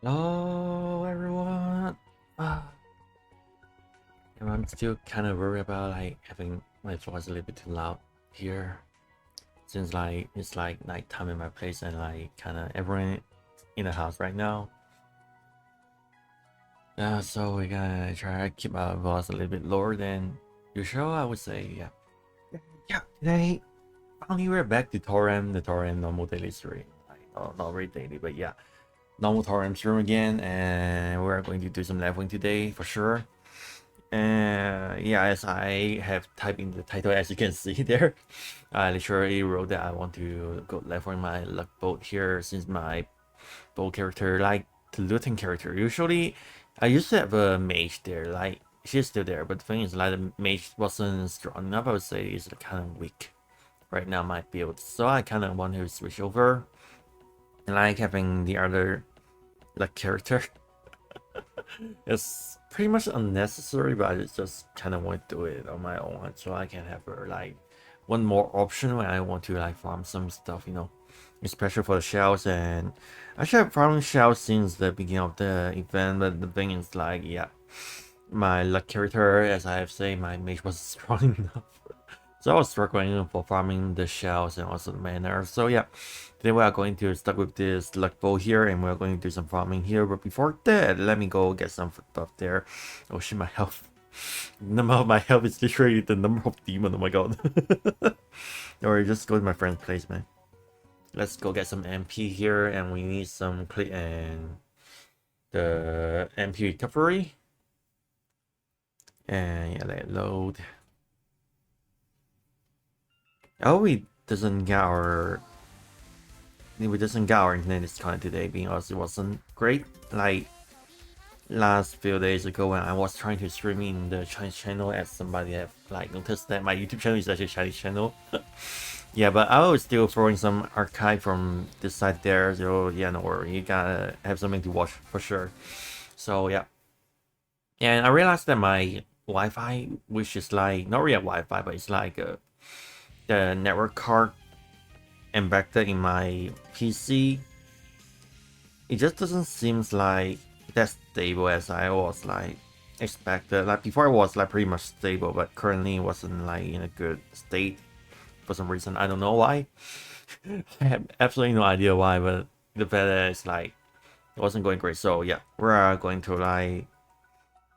Hello everyone. Ah, I'm still kind of worried about like having my voice a little bit too loud here, since like it's like nighttime in my place and like kind of everyone in the house right now. Yeah, so we're gonna try to keep our voice a little bit lower than usual. I would say, yeah. Yeah, today finally we're back to Toram, the Toram normal daily stream. Like, not very daily, but yeah, normal Toram stream again, and we're going to do some leveling today for sure. Yeah, as I have typed in the title, as you can see there, I literally wrote that I want to go level in my luck boat here, since my boat character, like the looting character, usually I used to have a mage there, like she's still there, but the thing is, like, the mage wasn't strong enough. I would say it's kind of weak right now, my build, so I kind of want to switch over, and like having the other luck character. It's pretty much unnecessary, but I just kind of want to do it on my own, so I can have like one more option when I want to like farm some stuff, especially for the shells. And actually, I've farming shells since the beginning of the event, but the thing is, like, yeah, my luck character, as I have said, my mage wasn't strong enough. So I was struggling for farming the shells and also the mana. So yeah, today we are going to start with this luck bow here, and we're going to do some farming here. But before that, let me go get some buff there. Oh shit, my health. The number of my health is literally the number of demon. Oh my god. Alright, just go to my friend's place, man. Let's go get some MP here, and we need some click and the MP recovery. And yeah, let it load. Oh, we doesn't get our internet disconnect today because it wasn't great. Like last few days ago when I was trying to stream in the Chinese channel, as somebody have like noticed that my YouTube channel is actually a Chinese channel. Yeah, but I was still throwing some archive from this side there, so yeah, no worry, you gotta have something to watch for sure. So yeah. And I realized that my Wi-Fi, which is like not really a Wi-Fi, but it's like the network card embedded in my PC, it just doesn't seem like that stable as I was like expected. Like before, it was like pretty much stable, but currently it wasn't like in a good state for some reason. I don't know why. I have absolutely no idea why, but the fact that it's like it wasn't going great. So yeah, we're going to like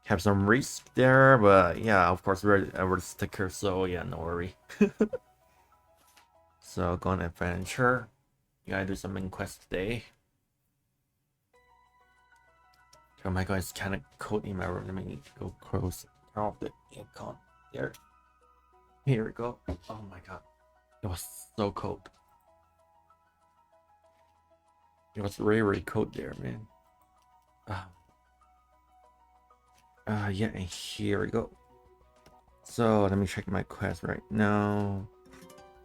have some risk there, but yeah, of course we're a sticker, so yeah, no worry. So go on adventure. You gotta do some main quest today. Oh my god, it's kind of cold in my room. Let me go close. Turn off the aircon. There. Here we go. Oh my god. It was so cold. It was really, really cold there, man. Yeah, and here we go. So let me check my quest right now.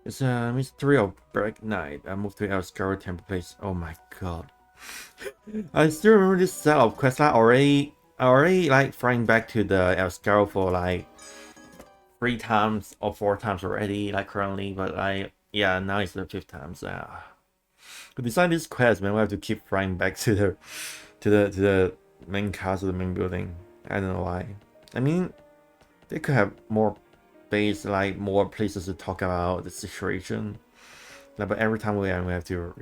It's a Mystery of Black Knight. I moved to Areizarl Temple Place. Oh my god. I still remember this set of quests. I already like flying back to the Areizarl for like 3 times or 4 times already, like currently, but yeah, now it's the 5th time. So to design this quest, man, we have to keep flying back to the main castle, the main building. I don't know why. I mean, they could have more base, like more places to talk about the situation. Like, but every time we have to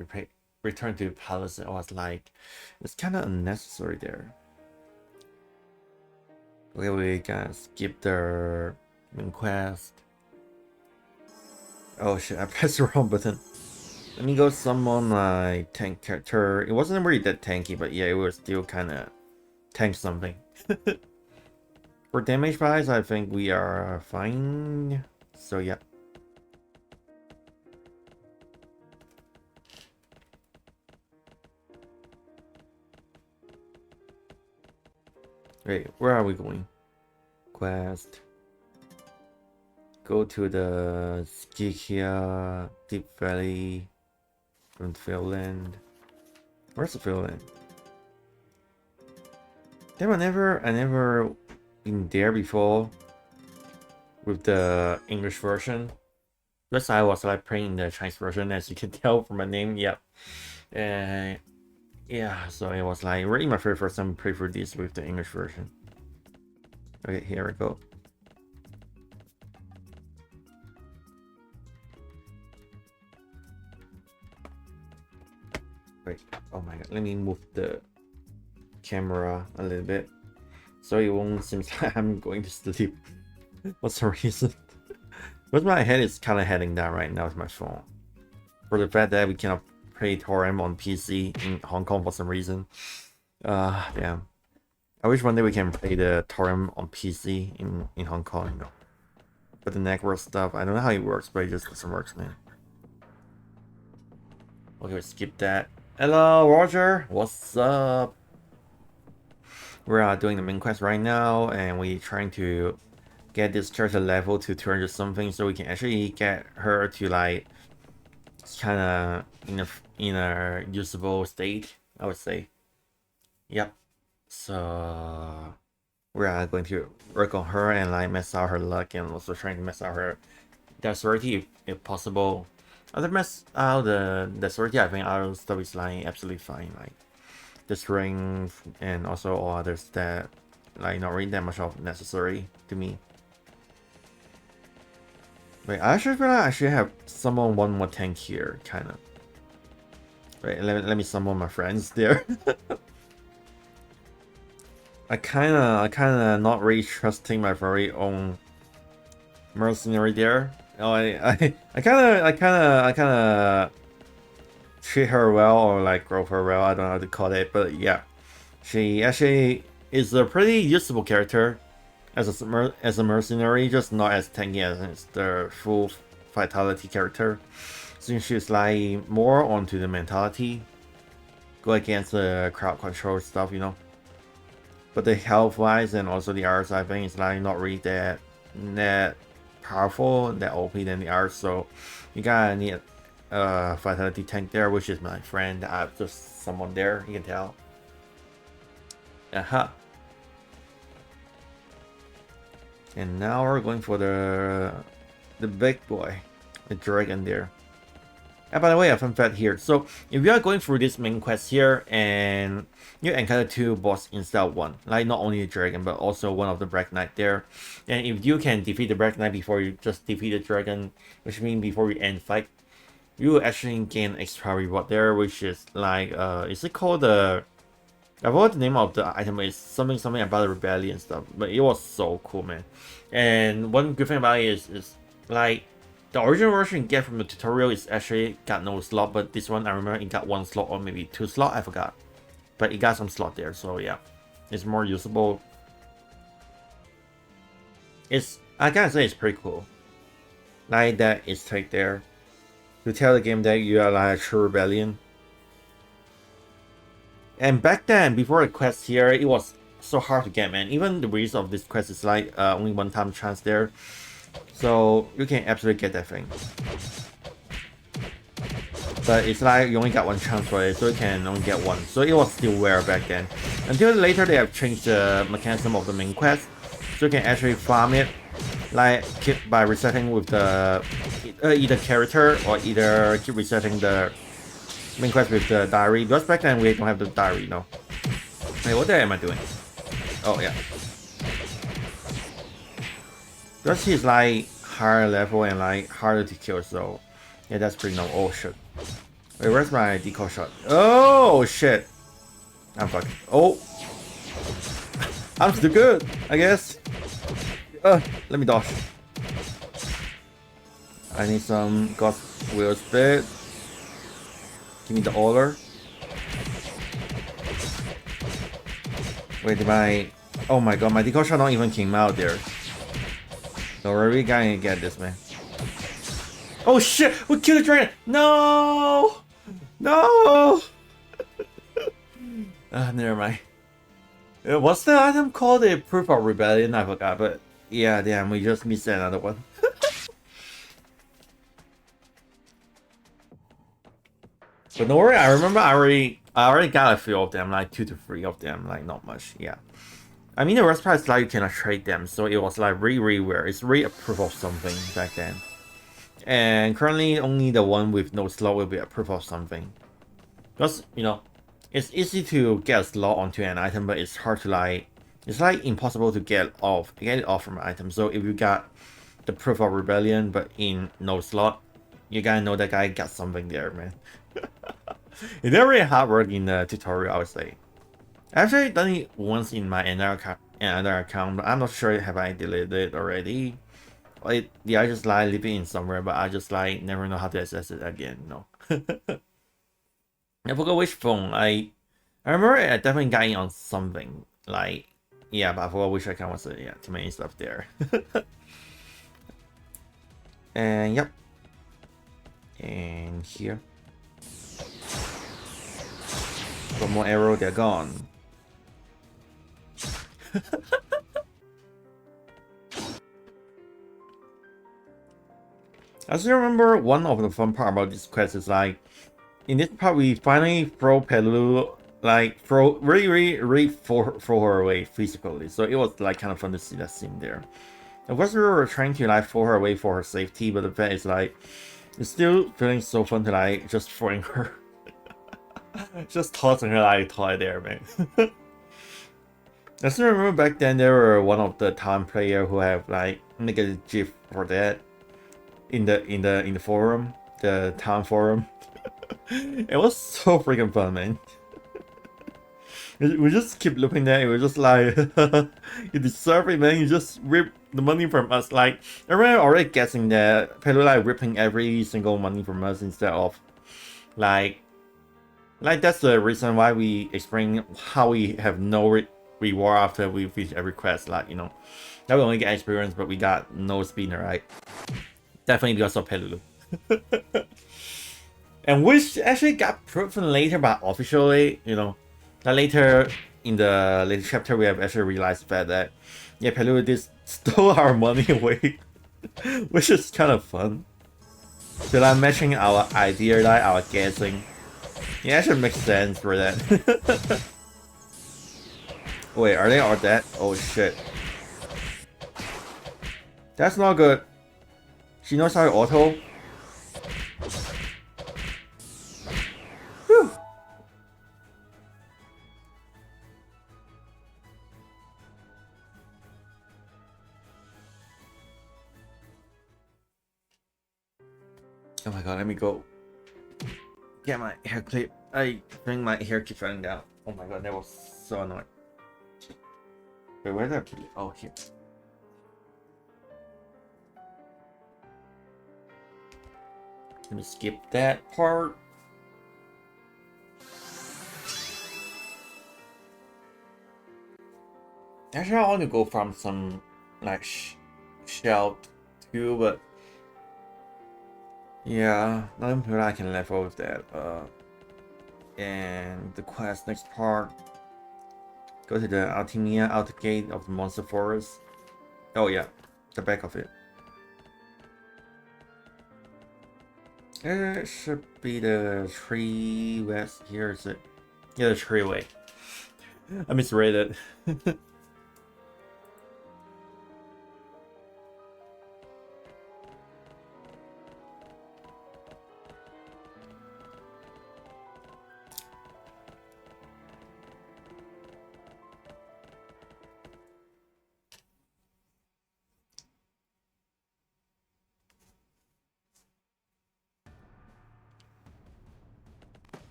return to the palace. It was like it's kind of unnecessary there. Okay, we can skip the main quest. Oh shit, I pressed the wrong button. Let me go summon my tank character. It wasn't really that tanky, but yeah, it was still kind of tank something. For damage wise, I think we are fine. So yeah. Wait, where are we going? Quest. Go to the Skikia Deep Valley from Finland. Where's the Finland? Damn, I never been there before with the English version. Because I was like playing the Chinese version, as you can tell from my name. Yep. Yeah, so it was like really my very first time play through this with the English version. Okay, here we go. Wait, oh my god, let me move the camera a little bit so it won't seem like I'm going to sleep. What's the reason? But my head is kind of heading down right now with my phone. For the fact that we cannot play Toram on PC in Hong Kong for some reason. Damn. I wish one day we can play the Toram on PC in Hong Kong, you know. But the network stuff, I don't know how it works, but it just doesn't work, man. Okay, we skip that. Hello, Roger. What's up? We're doing the main quest right now, and we're trying to get this character level to 200 something, so we can actually get her to like kind of in a usable state, I would say. Yep. So we're going to work on her and like mess out her luck, and also trying to mess out her dexterity if possible. Other mess out the dexterity, I think our stuff is like absolutely fine. Like the strength and also all others that like not really that much of necessary to me. Wait, I actually feel like I should have summon one more tank here, kind of. Wait, let me summon my friends there. I kinda not really trusting my very own mercenary there. Oh, I kinda treat her well or like grow her well. I don't know how to call it, but yeah, she actually is a pretty usable character as a mercenary, just not as tanky as the full vitality character. Since she's like more onto the mentality, go against the crowd control stuff, you know. But the health wise and also the arts, I think it's like not really that powerful, that OP than the arts. So you gotta need a vitality tank there, which is my friend. I've just someone there, you can tell. Aha. And now we're going for the big boy, the dragon there. And by the way, a fun fact here. So if you are going through this main quest here and you encounter 2 boss instead of 1, like not only the dragon but also one of the Black Knight there, and if you can defeat the Black Knight before you just defeat the dragon, which means before you end fight, you will actually gain extra reward there, which is like is it called the I forgot the name of the item. Is something about the rebellion stuff, but it was so cool, man. And one good thing about it is like the original version you get from the tutorial is actually got no slot, but this one I remember it got 1 slot or maybe 2 slot, I forgot. But it got some slot there, so yeah. It's more usable. I gotta say it's pretty cool. Like that it's right there. To tell the game that you are like a true rebellion. And back then, before the quest here, it was so hard to get, man. Even the release of this quest is like only 1-time chance there. So you can absolutely get that thing. But it's like you only got 1 chance for it, so you can only get 1. So it was still rare back then. Until later they have changed the mechanism of the main quest. So you can actually farm it like keep by resetting with the either character or either keep resetting the main quest with the diary. Because back then we don't have the diary, no. Wait, what the hell am I doing? Oh yeah. Because he's like higher level and like harder to kill, so yeah, that's pretty normal. Oh shit. Wait, where's my decoy shot? Oh shit. I'm fucked. Oh. I'm still good, I guess. Let me dodge. I need some God's Will Spit. Give me the order. Wait, did my... Oh my god, my decoy shot not even came out there. So we're really gonna get this, man. Oh shit! We killed the dragon! No! No! Never mind. What's the item called? A Proof of Rebellion? I forgot, but yeah, damn, we just missed another one. But don't worry, I remember I already got a few of them, like 2 to 3 of them, like not much, yeah. I mean, the worst part is like you cannot trade them, so it was like really rare. It's really a proof of something back then. And currently, only the one with no slot will be a proof of something. Because, you know, it's easy to get a slot onto an item, but it's hard to like, it's like impossible to get it off from an item. So if you got the proof of rebellion but in no slot, you gotta know that guy got something there, man. It's very hard work in the tutorial, I would say. I've actually done it once in my another account, but I'm not sure have I deleted it already. Like, yeah, I just like leave it in somewhere, but I just like never know how to access it again. No. I forgot which phone. I remember I definitely got in on something. Like, yeah, but I forgot which account was it. Yeah, too many stuff there. And yep. And here. One more arrow, they're gone. I still remember one of the fun part about this quest is like, in this part we finally throw Pelulu, like really throw her away physically. So it was like kind of fun to see that scene there. Of course we were trying to like throw her away for her safety, but the fact is like, it's still feeling so fun to like just throwing her. Just tossing her like a toy there, man. I still remember back then there were one of the Toram player who have like make a gif for that in the forum, the town forum. It was so freaking fun, man. We just keep looking at it. We're just like, you deserve it, man. You just rip the money from us. Like, everyone already guessing that Pelu like ripping every single money from us instead of like that's the reason why we explain how we have no reward after we finish every quest. Like, you know, that we only get experience, but we got no spinner, right? Definitely because of Pelulu. And which actually got proven later, but officially, you know, that later in the later chapter we have actually realized that yeah, Pelulu did stole our money away, which is kind of fun. So like matching our idea, like our guessing, it actually makes sense for that. Wait, are they all dead? Oh shit. That's not good. She knows how to auto. Whew. Oh my god, let me go get my hair clip. I think my hair keeps running down. Oh my god, that was so annoying. Wait, where did I put it? Oh, here. Let me skip that part. Actually, I want to go from some like shell too, but yeah, not even I can level with that. And the quest next part. Go to the Altimia outer gate of the monster forest. Oh yeah, the back of it. It should be the tree west. Here is it. Yeah, the tree way. I misread it.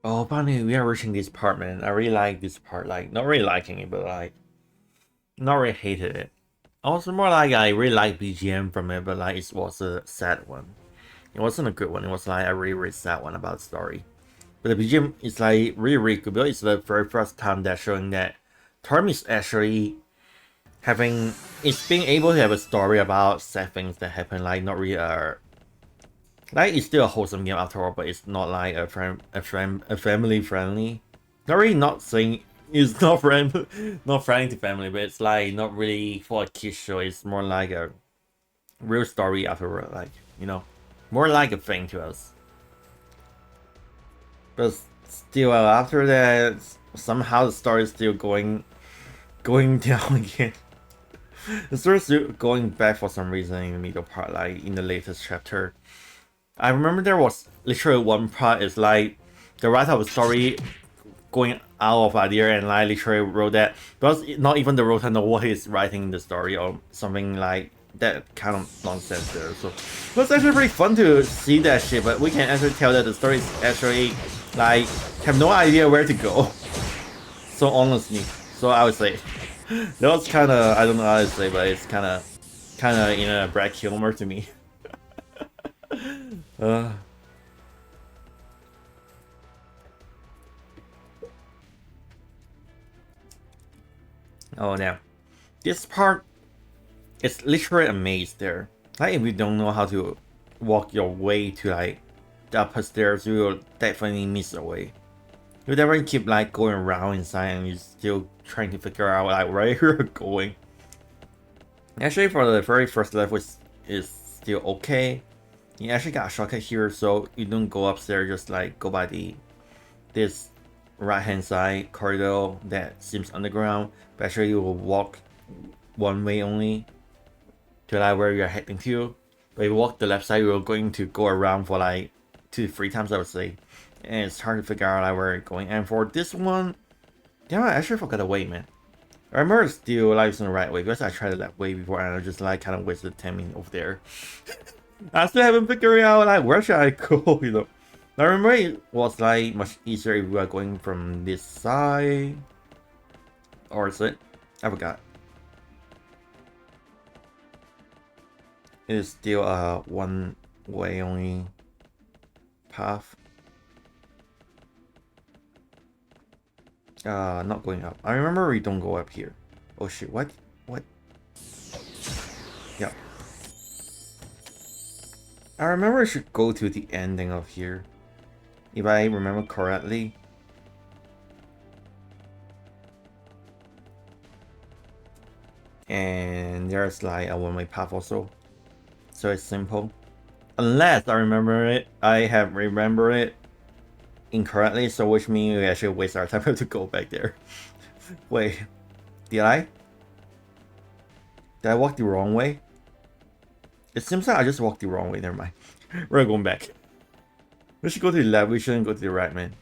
Oh, finally, we are reaching this part, man. I really like this part. Like, not really liking it, but like, not really hated it. Also, more like I really like BGM from it, but like, it was a sad one. It wasn't a good one. It was like a really sad one about the story. But the BGM is like really good. But it's the very first time that showing that Toram is actually having, it's being able to have a story about sad things that happen. Like, not really like, it's still a wholesome game after all, but it's not like a family friendly. Not really, not saying it's not friendly to family, but it's like not really for a kids show. It's more like a real story after all, like, you know, more like a thing to us. But still, after that, somehow the story is still going down again. The story is still going back for some reason in the middle part, like in the latest chapter. I remember there was literally one part is like the writer of the story going out of idea and like literally wrote that, because not even the writer know what he's writing in the story or something like that kind of nonsense there. So it was actually pretty fun to see that shit, but we can actually tell that the story is actually like have no idea where to go. So honestly, so I would say that was kind of, I don't know how to say, but it's kind of in a black humor to me. Oh, now this part is literally a maze there. Like if you don't know how to walk your way to like the upper stairs, you will definitely miss a way. You never keep like going around inside and you're still trying to figure out like where you're going. Actually, for the very first level is still okay. You actually got a shortcut here, so you don't go upstairs, just like go by this right hand side corridor that seems underground, but actually you will walk one way only to like where you're heading to. But if you walk the left side, you're going to go around for like 2 to 3 times, I would say, and it's hard to figure out like where you're going. And for this one, damn, I actually forgot the way, man. I remember it's still like it's the right way because I tried it that way before and I just like kind of wasted 10 minutes over there. I still haven't figured out like where should I go, you know. I remember it was like much easier if we were going from this side. Or is it? I forgot. It is still a one way only path. Not going up. I remember we don't go up here. Oh shit, what? What? Yep. I remember I should go to the ending of here. If I remember correctly. And there's like a one-way path also. So it's simple. Unless I remember it, I have remembered it incorrectly, so which means we actually waste our time to go back there. Wait, did I? Did I walk the wrong way? It seems like I just walked the wrong way, never mind. We're going back. We should go to the left, we shouldn't go to the right, man.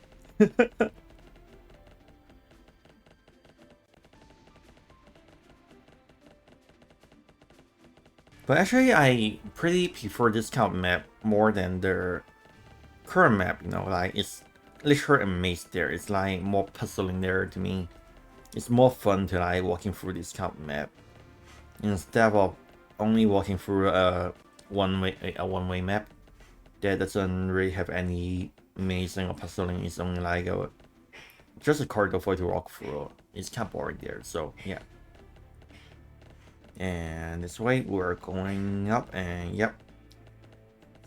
But actually, I pretty prefer this kind of map more than the current map, you know, like it's literally a maze there. It's like more puzzling there to me. It's more fun to like walking through this kind of map instead of only walking through a one-way map that doesn't really have any mazing or puzzling. It's only like just a corridor for you to walk through. It's kind of boring there, so yeah. And this way we're going up, and yep,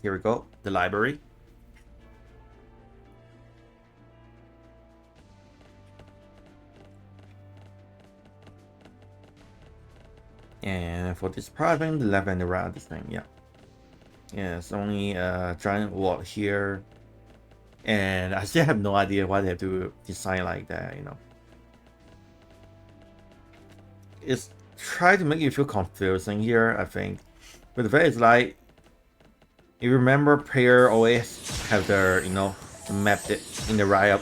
here we go, the library. And for this part, I think the left and the right are the same, yeah. Yeah, it's only a giant wall here. And I still have no idea why they have to design like that, you know. It's try to make you feel confusing here, I think. But the fact is like, if you remember, player always have their, you know, map in the right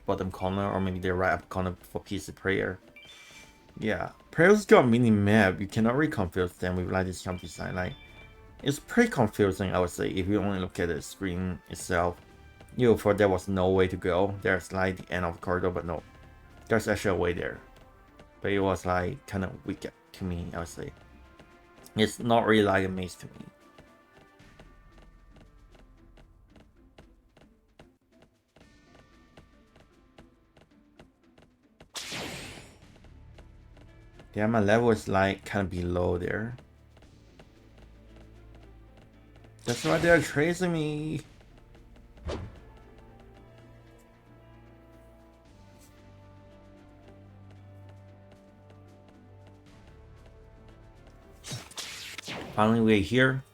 bottom corner, or maybe the right up corner for PC player. Yeah, players got mini map. You cannot really confuse them with like this kind of design. Like, it's pretty confusing, I would say, if you only look at the screen itself. You thought there was no way to go. There's like the end of the corridor, but no, there's actually a way there. But it was like kind of weak to me, I would say. It's not really like a maze to me. Yeah, my level is like kind of below there. That's why they're tracing me. Finally, we're here.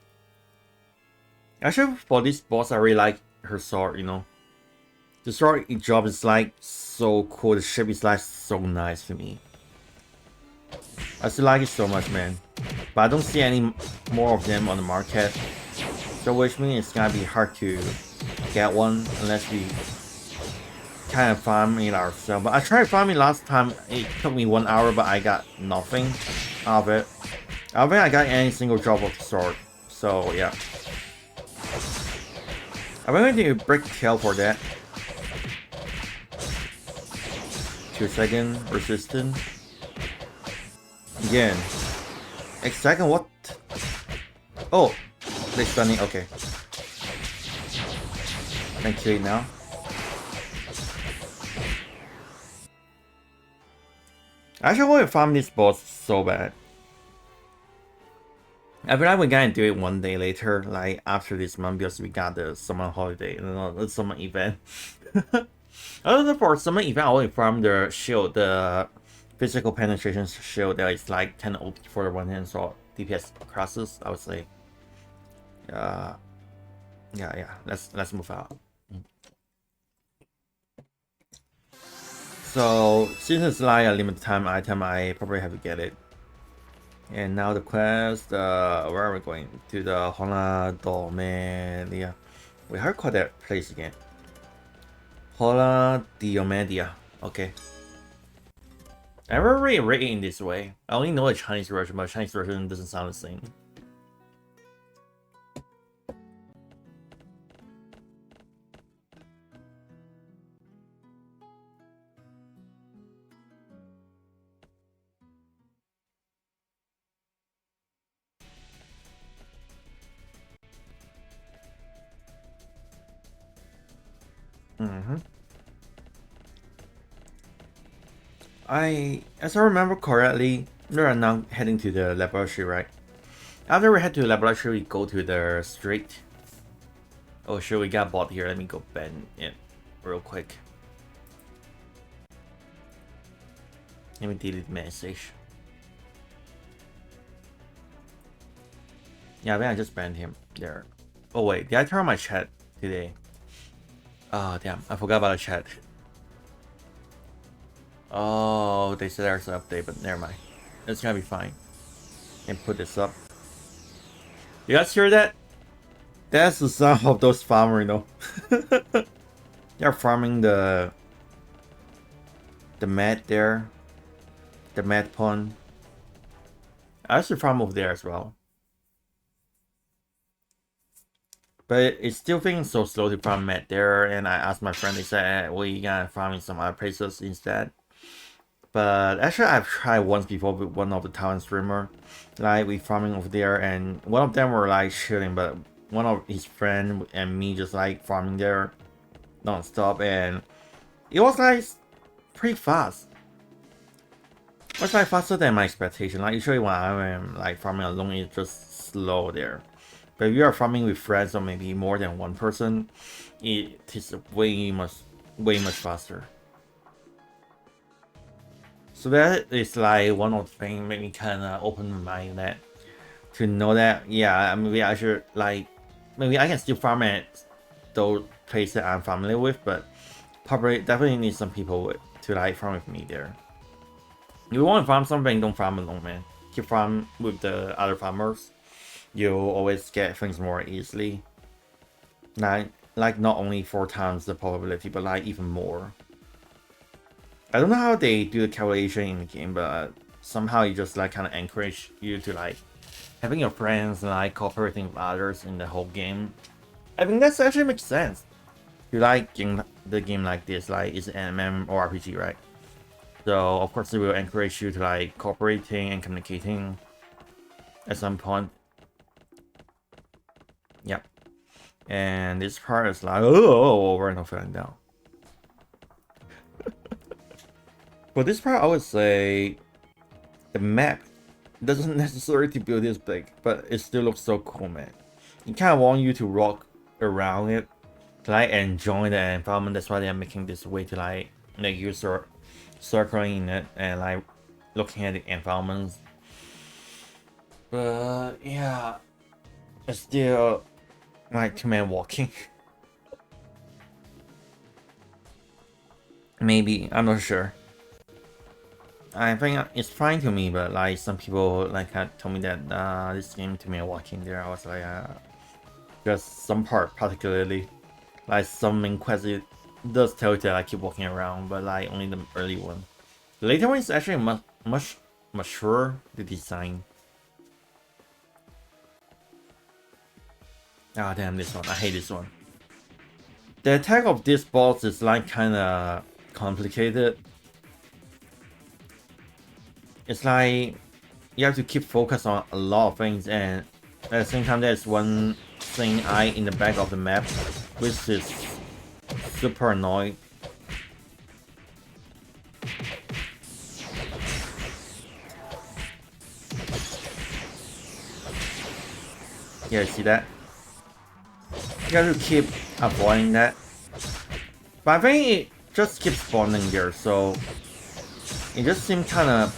Actually, for this boss, I really like her sword, you know. The story job is like so cool. The ship is like so nice to me. I still like it so much, man. But I don't see any more of them on the market. So which means it's gonna be hard to get one unless we kind of farm it ourselves. But I tried farming last time. It took me 1 hour, but I got nothing out of it. I don't think I got any single drop of the sword. So yeah. I'm going to break tail for that. 2-second resistance. Again. Second what? Oh, they stunning. Okay. Can kill it now. I actually want to farm this boss so bad. I feel like we're gonna do it one day later, like after this month, because we got the summer holiday, the summer event. Other than for summer event, I only farm the shield, the physical penetration shield that is like 10 OP for the one hand, so DPS crosses, I would say. Yeah. Let's move out. So since it's like a limited time item, I probably have to get it. And now the quest, where are we going? To the Hola Domedia. Wait, how do you call that place again? Hola Diomedia. Okay. I never really read it in this way. I only know the Chinese version, but Chinese version doesn't sound the same. As I remember correctly, we are now heading to the laboratory, right? After we head to the laboratory, we go to the street. Oh sure, we got bot here. Let me go ban it real quick. Let me delete the message. Yeah, I think I just banned him there. Oh wait, did I turn on my chat today? Oh damn, I forgot about the chat. Oh, they said there's an update, but never mind. It's gonna be fine. And put this up. You guys hear that? That's the sound of those farmers, you know. They're farming the mat there. The mat pond. I should farm over there as well. But it's still feeling so slow to farm mat there, and I asked my friend, they said, we gonna farm in some other places instead. But actually I've tried once before with one of the Taiwan streamer. Like we farming over there, and one of them were like chilling, but one of his friend and me just like farming there non-stop, and it was like pretty fast. It was like faster than my expectation. Like usually when I am like farming alone, it's just slow there. But if you are farming with friends or maybe more than one person, it is way much faster. So that is like one of the things made me kind of open my mind that to know that yeah, maybe I should like maybe I can still farm at those places that I'm familiar with, but probably definitely need some people to like farm with me there. If you want to farm something, don't farm alone, man. Keep farm with the other farmers. You'll always get things more easily. Like not only 4 times the probability, but like even more. I don't know how they do the calculation in the game, but somehow it just like kind of encourage you to like having your friends and like cooperating with others in the whole game. I think that actually makes sense. You like the game like this, like it's an MMORPG, right? So of course it will encourage you to like cooperating and communicating at some point. Yep. And this part is like over and over and down. For this part, I would say the map doesn't necessarily to build this big, but it still looks so cool, man. It kind of want you to walk around it, to like enjoy the environment. That's why they're making this way to like make you circling in it and like looking at the environments. But yeah, it's still like 2-man walking. Maybe, I'm not sure. I think it's fine to me, but like some people like had told me that this game to me walking there, I was like, just some part particularly, like some main quest it does tell you that I keep walking around, but like only the early one. The later one is actually much mature, the design. Ah, damn, this one. I hate this one. The attack of this boss is like kinda complicated. It's like you have to keep focus on a lot of things, and at the same time there's one thing eye in the back of the map, which is super annoying. Yeah, you see that? You have to keep avoiding that. But I think it just keeps spawning there, so it just seems kinda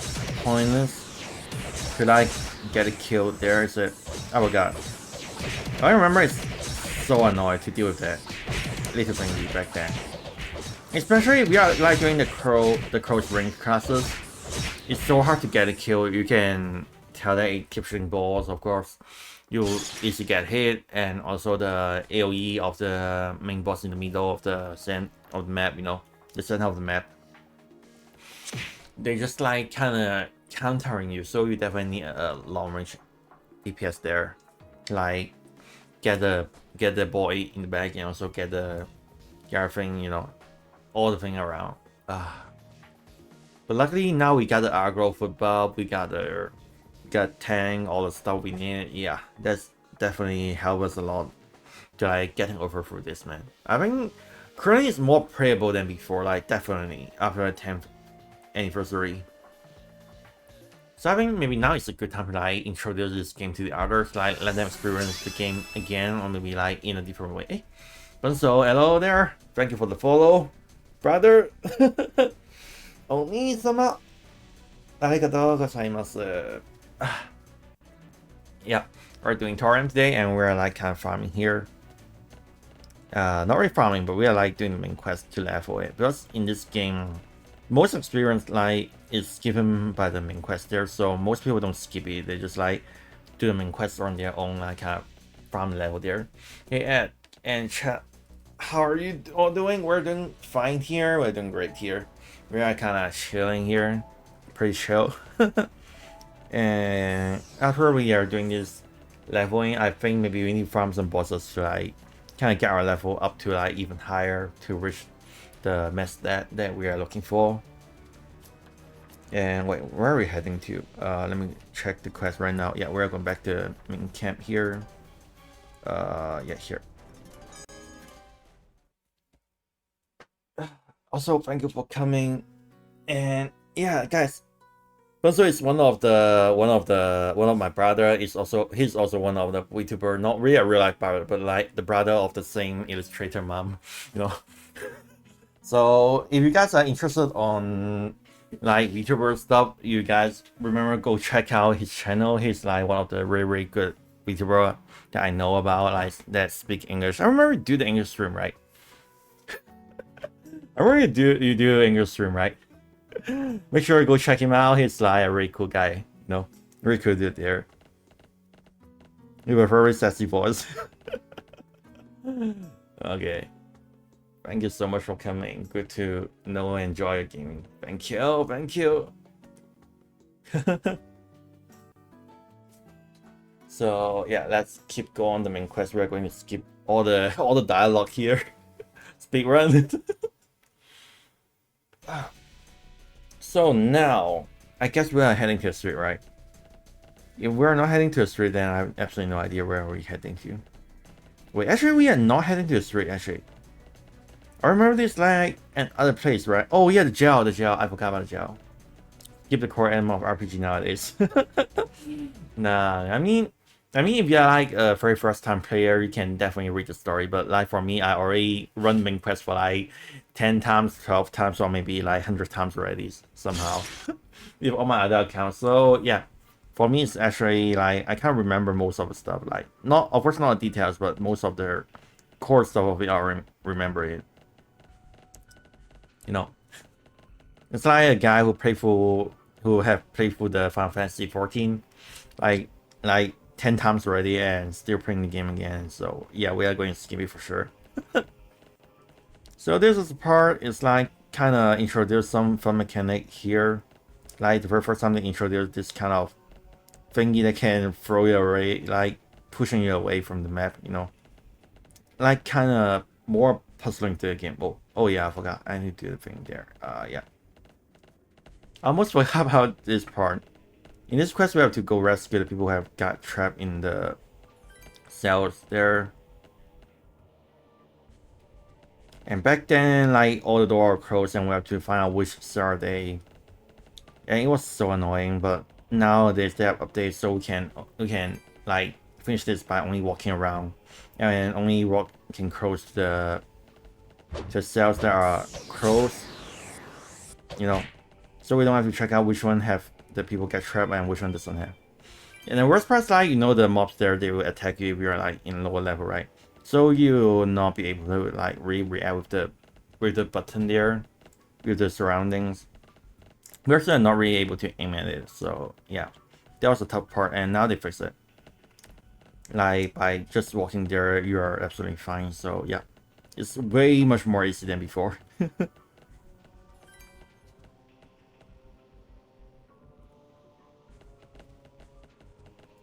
pointless. Could I get a kill there? Is it? Oh my god. I remember it's so annoying to deal with that little thing back then. Especially if we are like doing the crow's range classes. It's so hard to get a kill. You can tell that it keeps shooting balls, of course. You easily get hit, and also the AoE of the main boss in the middle of the map, you know, the center of the map. They just like kinda countering you, so you definitely need a long range DPS there. Like get the boy in the back and also get the everything, you know, all the thing around. But luckily now we got the aggro football, we got tank, all the stuff we need. Yeah, that's definitely helped us a lot to like getting over through this, man. I think currently it's more playable than before, like definitely after the 10th anniversary. So I think maybe now is a good time to like introduce this game to the others, like let them experience the game again, or maybe like in a different way. Hey, so hello there. Thank you for the follow, brother. Oni-sama. Arigatou gozaimasu. Yeah, we're doing Toram today, and we're like kind of farming here. Not really farming, but we are like doing the main quest to level it, because in this game most experience like is given by the main quest there, so most people don't skip it. They just like do the main quest on their own, like kind of farm level there. Hey Ed and chat, how are you all doing? We're doing fine here. We're doing great here. We are kind of chilling here, pretty chill. And after we are doing this leveling, I think maybe we need to farm some bosses to like kind of get our level up to like even higher to reach the mess that we are looking for. And wait, where are we heading to? Let me check the quest right now. Yeah, we're going back to main camp here. Yeah, here. Also, thank you for coming. And yeah, guys, Bunso is one of my brother. He's also one of the VTuber, not really a real life brother, but like the brother of the same illustrator mom, you know. So if you guys are interested on like VTuber stuff, you guys remember go check out his channel. He's like one of the really good VTuber that I know about, like that speak English. I remember you do the English stream, right? I remember you do English stream, right? Make sure you go check him out. He's like a really cool guy, you know, really cool dude there. You have a very sassy voice. Okay. Thank you so much for coming. Good to know and enjoy your gaming. Thank you, thank you. So yeah, let's keep going the main quest. We're going to skip all the dialogue here. Speed run. So now, I guess we are heading to the street, right? If we're not heading to the street, then I have absolutely no idea where we're heading to. Wait, actually we are not heading to the street, actually. I remember this like another place, right? Oh yeah, the jail. I forgot about the jail. Keep the core MMORPG nowadays. Nah, I mean, if you're like a very first time player, you can definitely read the story. But like for me, I already run main quest for like 10 times, 12 times, or maybe like 100 times already somehow with all my other accounts. So yeah, for me, it's actually like I can't remember most of the stuff. Like not, of course, not the details, but most of the core stuff of it, I remember it. You know, It's like a guy who have played for the Final Fantasy 14 like 10 times already and still playing the game again. So yeah, we are going to skip it for sure. So this is the part, it's like kind of introduce some fun mechanic here. Like the very first time they introduce this kind of thingy that can throw you away, like pushing you away from the map, you know. Like kind of more puzzling to the game. Oh yeah, I forgot. I need to do the thing there. Yeah. I almost forgot about this part. In this quest, we have to go rescue the people who have got trapped in the cells there. And back then, like, all the doors are closed and we have to find out which cell are they. And it was so annoying, but nowadays they have updates so we can like finish this by only walking around and only walking close to the cells that are closed, you know, so we don't have to check out which one have the people get trapped and which one doesn't have. And the worst part is, like, you know, the mobs there, they will attack you if you're like in lower level, right? So you will not be able to like react with the button there, with the surroundings. We're still not really able to aim at it, so yeah, that was a tough part, and now they fix it. Like, by just walking there, you are absolutely fine. So yeah, it's way much more easy than before.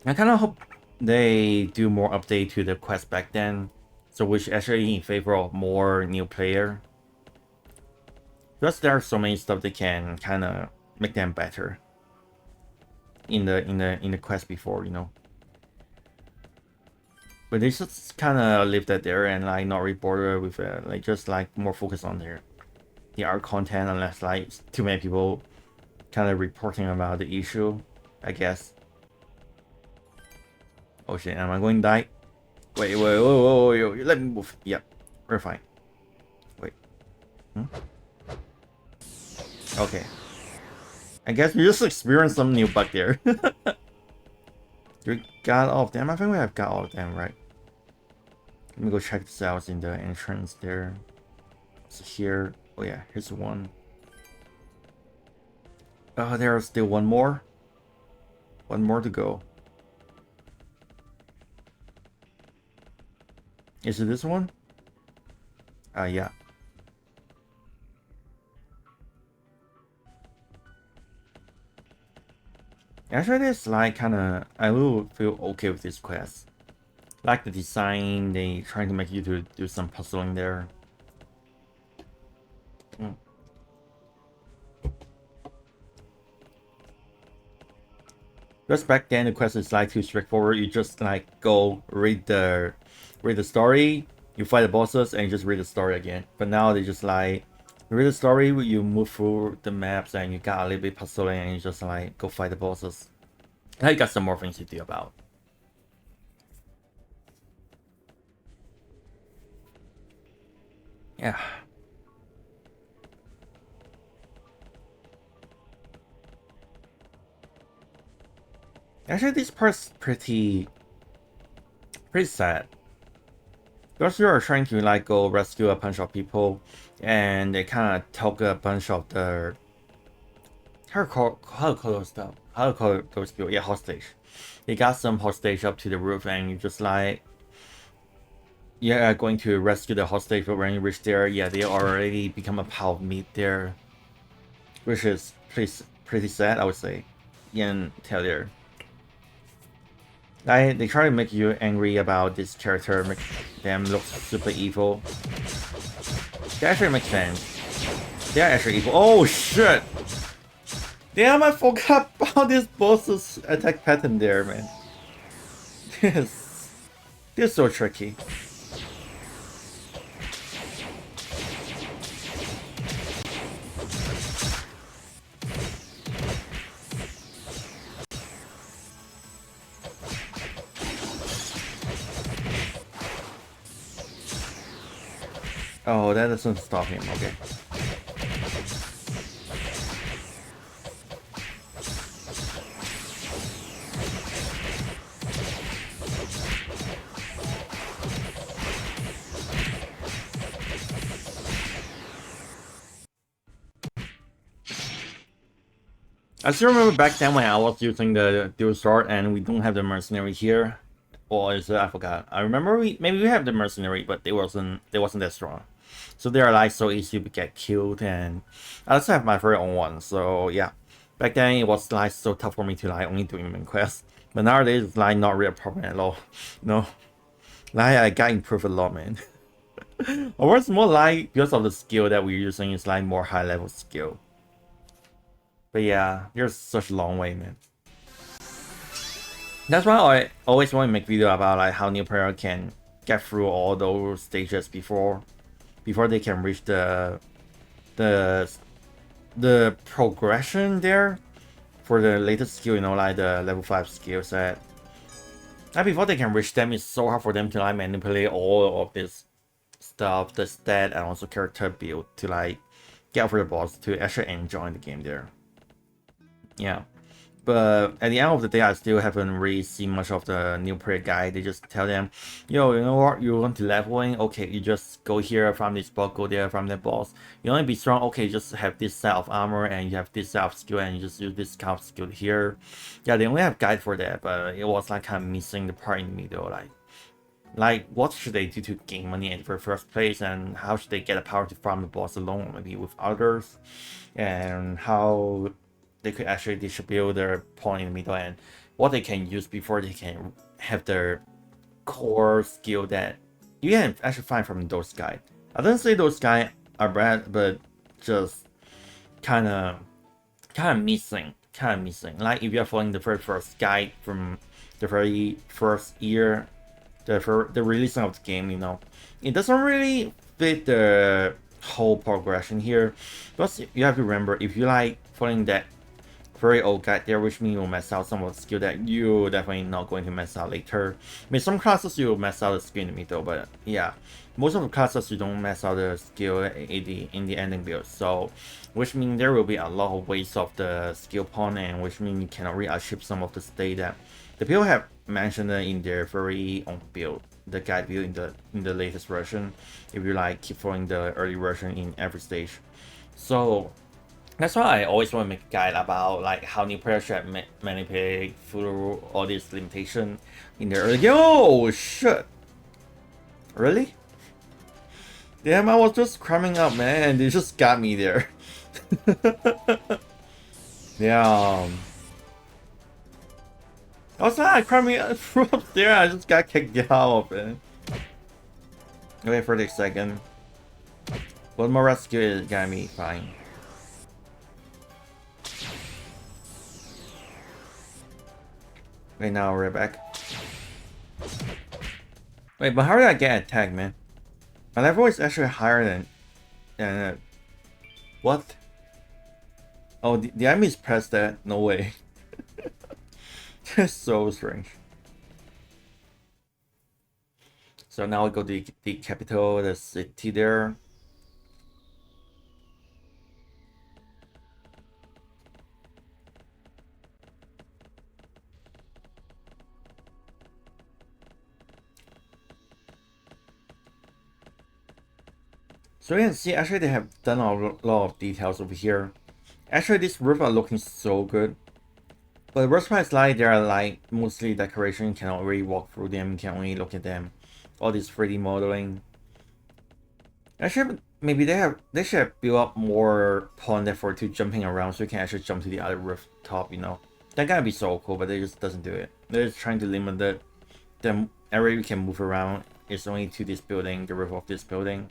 I kind of hope they do more update to the quest back then, so which actually in favor of more new player. Because there are so many stuff that can kind of make them better in the quest before, you know. But they just kind of leave that there and like not really bother with it, like just like more focus on the art content, unless like too many people kind of reporting about the issue, I guess. Oh shit, am I going to die? Wait, whoa, let me move. Yep, we're fine. Wait. Okay. I guess we just experienced some new bug there. We got all of them? I think we have got all of them, right? Let me go check the cells in the entrance there. So here, oh yeah, here's one. Oh, there's still one more. One more to go. Is it this one? Yeah. Actually, this like kinda, I will feel okay with this quest. Like the design, they trying to make you to do some puzzling there. Because back then the quest is like too straightforward. You just like go read the story, you fight the bosses, and you just read the story again. But now they just like you read the story, you move through the maps, and you got a little bit puzzling, and you just like go fight the bosses. Now you got some more things to do about. Yeah. Actually, this part's pretty sad. Because you are trying to like go rescue a bunch of people, and they kind of took a bunch of the how to call those people? Yeah, hostage. They got some hostage up to the roof, and you just like, yeah, going to rescue the hostage. But when you reach there, yeah, they already become a pile of meat there, which is pretty sad, I would say. And tell you. They try to make you angry about this character, make them look super evil. They actually make sense. They're actually evil. Oh shit! Damn, I forgot about this boss's attack pattern there, man. This is so tricky. Oh, that doesn't stop him, okay. I still remember back then when I was using the dual sword and we don't have the mercenary here. Or is it, I forgot. I remember maybe we have the mercenary, but they wasn't that strong. So they are like so easy to get killed, and I also have my very own one. So yeah, back then it was like so tough for me to like only doing main quests. But nowadays it's like not really a problem at all. No, like I got improved a lot, man. Or it's more like because of the skill that we're using is like more high level skill. But yeah, there's such a long way, man. That's why I always want to make video about like how new player can get through all those stages before they can reach the the progression there for the latest skill, you know, like the level 5 skill set. And before they can reach them, it's so hard for them to like manipulate all of this stuff, the stat and also character build to like get over the boss to actually enjoy the game there. Yeah. But at the end of the day, I still haven't really seen much of the new player guide. They just tell them, yo, you know what, you want to leveling? Okay, you just go here from this boss, go there from that boss. You want to be strong? Okay, just have this set of armor and you have this set of skill and you just use this kind of skill here. Yeah, they only have guide for that, but it was like kind of missing the part in the middle. Like what should they do to gain money in the first place, and how should they get the power to farm the boss alone, maybe with others, and how they could actually distribute their point in the middle and what they can use before they can have their core skill that you can actually find from those guys. I don't say those guys are bad, but just kind of missing. Like if you're following the very first guide from the very first year, the releasing of the game, you know, it doesn't really fit the whole progression here. But you have to remember, if you like following that very old guide there, which means you'll mess out some of the skill that you're definitely not going to mess out later. I mean, some classes you'll mess out the skill in the middle, but yeah, most of the classes you don't mess out the skill in the ending build. So, which means there will be a lot of waste of the skill point, and which means you cannot really achieve some of the state that the people have mentioned in their very own build, the guide build in the latest version. If you like keep following the early version in every stage, so. That's why I always want to make a guide about like how new players should manipulate through all these limitations in the early game. Oh shit! Really? Damn, I was just cramming up, man. They just got me there. Damn. I was not cramming up there. I just got kicked out, man. Wait for a second. One more rescue is got me fine. Wait, now we're back. Wait, but how did I get attacked, man? My level is actually higher than what? Oh, did I mispress that? No way. That's so strange. So now we go to the capital, the city there. So you can see, actually they have done a lot of details over here. Actually, these roofs are looking so good. But the worst part is like they are like mostly decoration, you cannot really walk through them, you can only look at them. All this 3D modeling. Actually, maybe they should have built up more pond there for to jumping around so you can actually jump to the other rooftop, you know. That gotta be so cool, but they just doesn't do it. They're just trying to limit the area you can move around is only to this building, the roof of this building.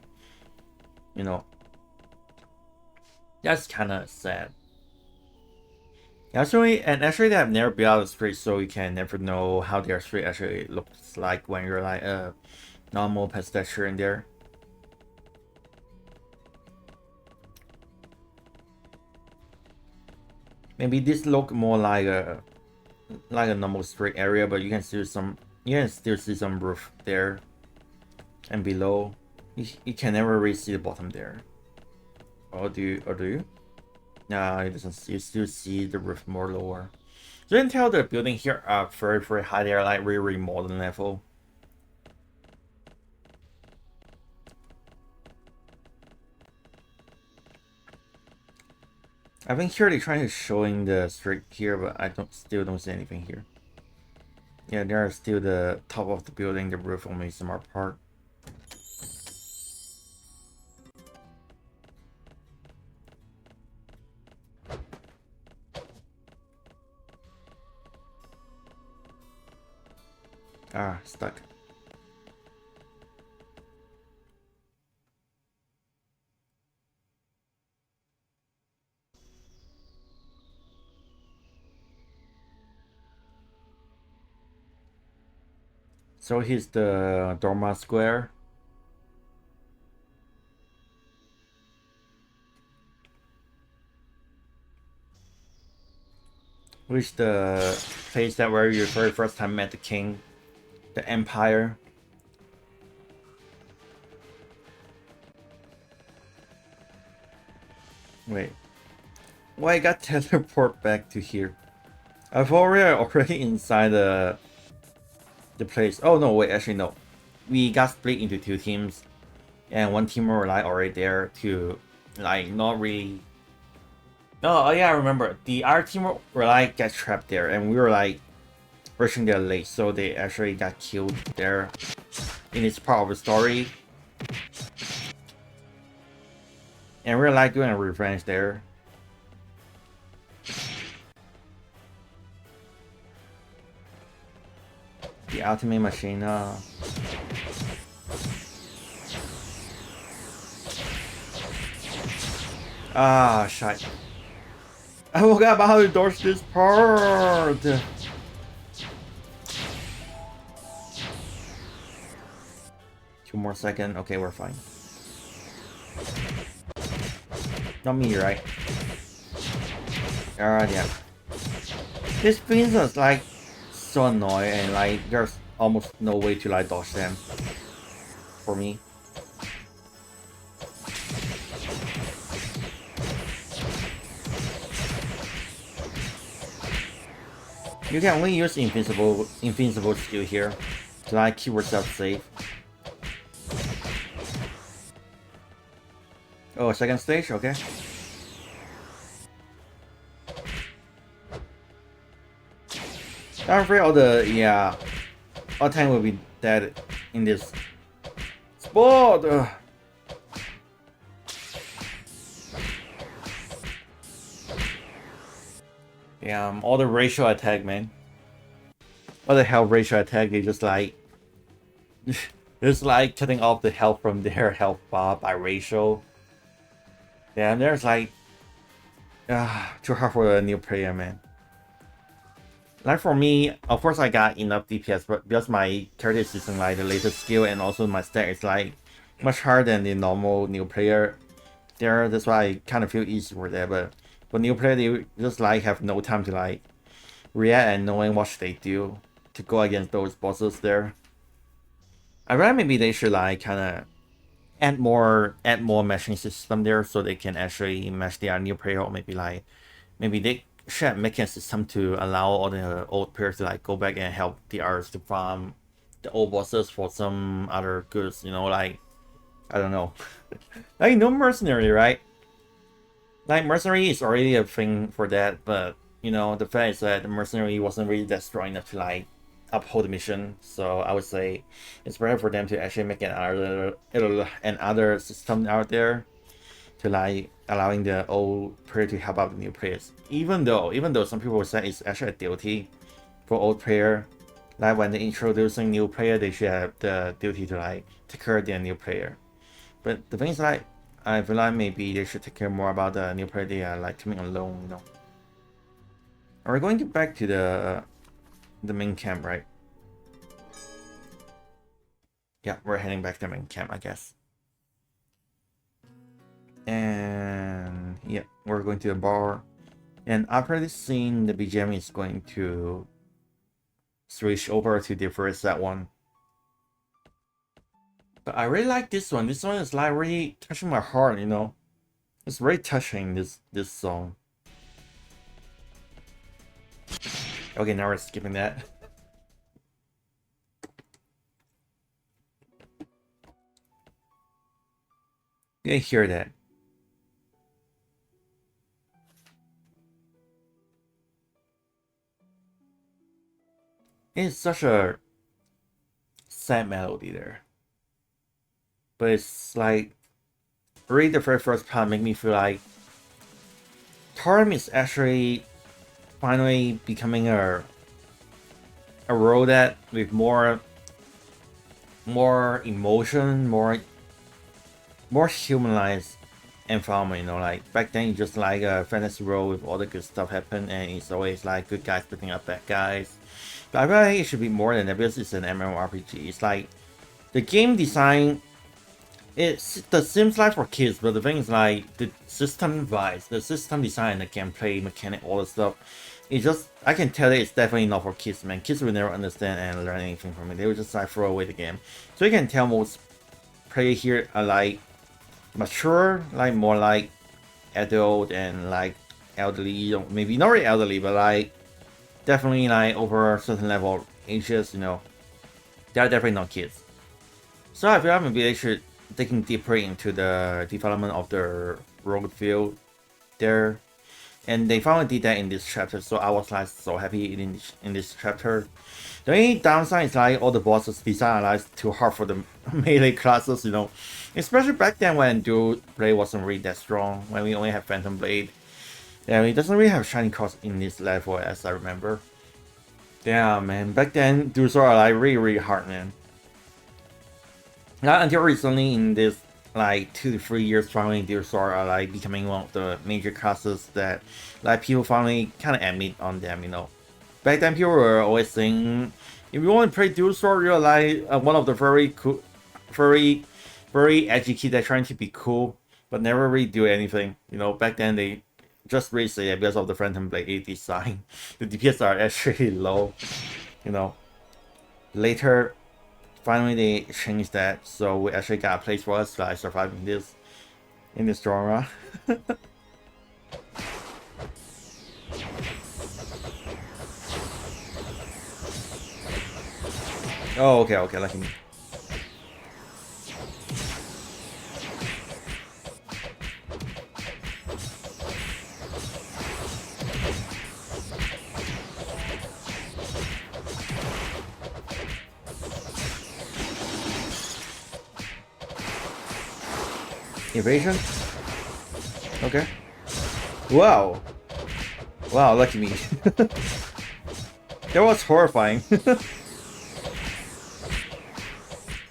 You know, that's kind of sad. Actually, they have never built out a street, so you can never know how their street actually looks like when you're like a normal pedestrian in there. Maybe this look more like a normal street area, but you can still see some roof there and below. You can never really see the bottom there. Or do you? No, it doesn't. You still see the roof more lower. So you can tell the building here are very high. They are like really modern level. I think here they're trying to showing the street here, but I still don't see anything here. Yeah, there are still the top of the building, the roof only some are part. Ah, stuck. So here's the Dorma Square. Which the place that where you very first time met the king, the empire. Wait, why I got teleport back to here? I've already inside the place. Oh no, wait, actually no. We got split into two teams, and one team were like already there to like not really. No, oh yeah, I remember. The other team were like get trapped there, and we were like rushing their late, so they actually got killed there. In this part of the story, and we were like doing a revenge there. The ultimate machine. Ah, shit. I forgot about how to dodge this part. 2 more seconds. Okay, we're fine. Not me, right? Alright, yeah. This things is like so annoying, and like there's almost no way to like dodge them for me. You can only use invincible skill here to like keep yourself safe. Oh, second stage, okay. I'm afraid all the all time will be dead in this spot. Damn, all the racial attack, man. What the hell, racial attack? They just like it's like cutting off the health from their health bar by racial. Damn, there's like too hard for a new player, man. Like for me, of course I got enough DPS, but because my character is using like the latest skill and also my stack is like much harder than the normal new player. There, that's why I kind of feel easy for that. But for new player, they just like have no time to like react and knowing what should they do to go against those bosses there. I reckon maybe they should like kind of add more matching system there so they can actually match their new player, or maybe they should make a system to allow all the old players to like go back and help the others to farm the old bosses for some other goods, like I don't know. Like no mercenary, right? Like mercenary is already a thing for that, but the fact is that the mercenary wasn't really that strong enough to like uphold the mission. So I would say it's better for them to actually make another system out there to like allowing the old player to help out the new players. Even though some people say it's actually a duty for old player, like when they introducing new player, they should have the duty to like take care of their new player. But the thing is like I feel like maybe they should take care more about the new player they are like coming alone. Are we going back to the main camp, right? Yeah, we're heading back to the main camp, I guess. And yeah, we're going to the bar. And after this scene, the BGM is going to switch over to the first set one. But I really like this one. This one is like really touching my heart, It's very touching, this song. Okay, now we're skipping that. You can hear that. It's such a sad melody there. But it's like really the very first part make me feel like Toram is actually finally becoming a role that with more emotion, more humanized environment, you know, like back then it's just like a fantasy role with all the good stuff happen and it's always like good guys picking up bad guys. But I feel like it should be more than that because it's an MMORPG. It's like the game design seems like for kids, but the thing is like the system vibes, the system design, the gameplay mechanic, all the stuff. It's just I can tell that it's definitely not for kids, man. Kids will never understand and learn anything from it. They will just like throw away the game. So you can tell most players here are like mature, like more like adult and like elderly, maybe not really elderly, but like definitely like over a certain level of ages, you know. They're definitely not kids. So I feel like maybe they should digging deeper into the development of the road field there. And they finally did that in this chapter, so I was like so happy in this chapter. The only downside is like all the bosses design are like too hard for the melee classes, you know. Especially back then when dual blade wasn't really that strong, when we only have Phantom Blade. Yeah, it doesn't really have shiny cards in this level as I remember. Yeah, man, back then duals are like really hard, man. Not until recently in this like 2 to 3 years finally duals are like becoming one of the major classes that like people finally kind of admit on them, you know. Back then people were always saying if you want to play dual sword you're like one of the very cool, very edgy kids that trying to be cool but never really do anything, you know. Back then they just really say that because of the Phantom Blade design the DPS are actually low, you know. Later finally they changed that, so we actually got a place for us to like survive in this genre. Oh, okay, lucky me. Evasion? Okay. Wow. Wow, lucky me. That was horrifying.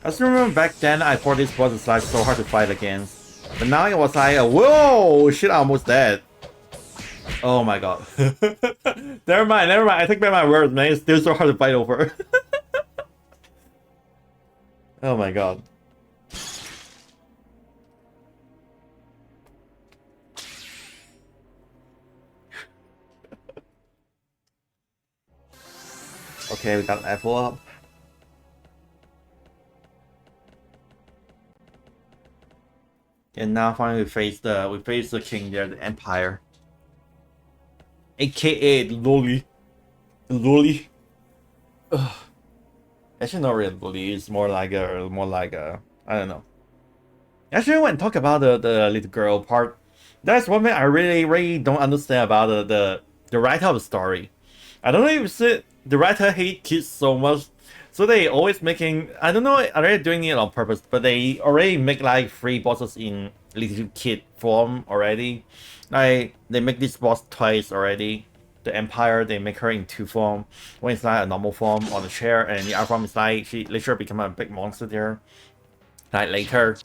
I just remember back then I thought this boss was like so hard to fight against. But now it was like, whoa, shit, I'm almost dead. Oh my god. Never mind. I take back my words, man. It's still so hard to fight over. Oh my god. Okay, we got apple up. And now finally we face the king there, the Empire. AKA Loli. Loli. Ugh. Actually not really Loli, it's more like a I don't know. Actually when talk about the little girl part, that's one thing I really don't understand about the writer of the story. I don't know if it's the writer hate kids so much, so they always making, I don't know, are they doing it on purpose, but they already make like 3 bosses in little kid form already. Like they make this boss twice already. The Empire, they make her in 2 form. One is like a normal form on the chair, and the other form is like she literally become a big monster there. Like later.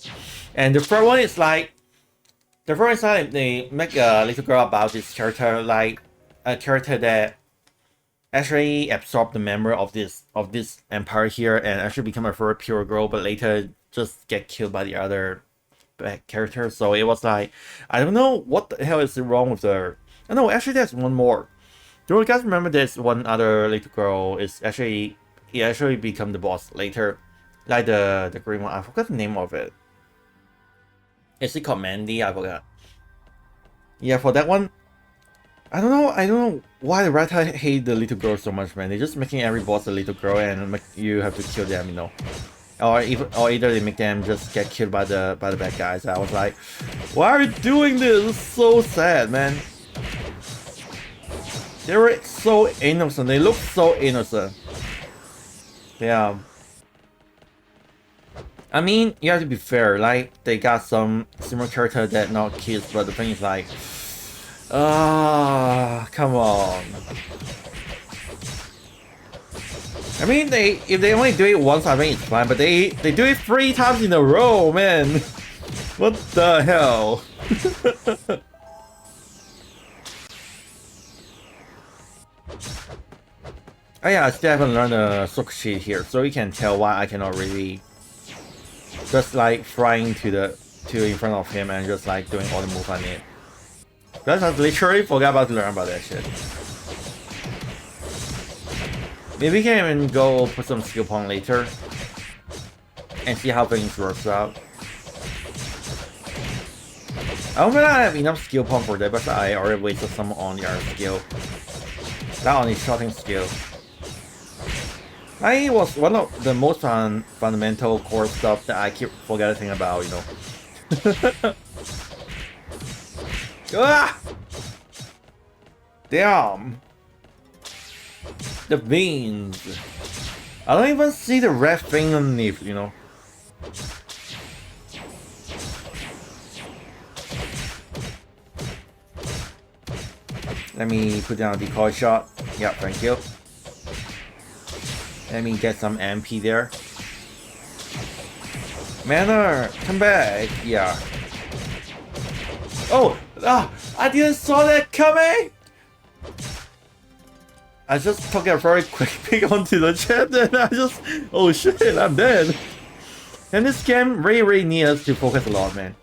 And the third one is like they make a little girl about this character, like a character that actually absorb the memory of this Empire here and actually become a very pure girl, but later just get killed by the other bad character. So it was like, I don't know what the hell is wrong with her. Oh no, actually there's one more. Do you guys remember this one other little girl is actually, he actually become the boss later, like the green one. I forgot the name of it. Is it called Mandy? I forgot. Yeah, for that one, I don't know why the writer hate the little girl so much, man. They're just making every boss a little girl and make you have to kill them, you know. Or either they make them just get killed by the bad guys. I was like, why are you doing this? It's so sad, man. They were so innocent. They look so innocent. Yeah. I mean, you have to be fair. Like, they got some similar character that not kids, but the thing is like, come on. I mean, if they only do it once, I think it's fine. But they do it 3 times in a row, man. What the hell? Oh yeah, I still haven't learned the Sokushi here, so you can tell why I cannot really just like flying to in front of him and just like doing all the moves I need. Because I literally forgot about to learn about that shit. Maybe we can even go put some skill point later and see how things works out. I don't think I have enough skill point for that, but I already wasted some on the other skill. Not on the shooting skill. I was one of the most fundamental core stuff that I keep forgetting about, you know. Ah! Damn! The beans! I don't even see the red thing underneath, you know. Let me put down a decoy shot. Yeah, thank you. Let me get some MP there. Manor, come back. Yeah. Oh! I didn't saw that coming! I just took a very quick peek onto the chat and I just... Oh shit, I'm dead. And this game really needs us to focus a lot, man.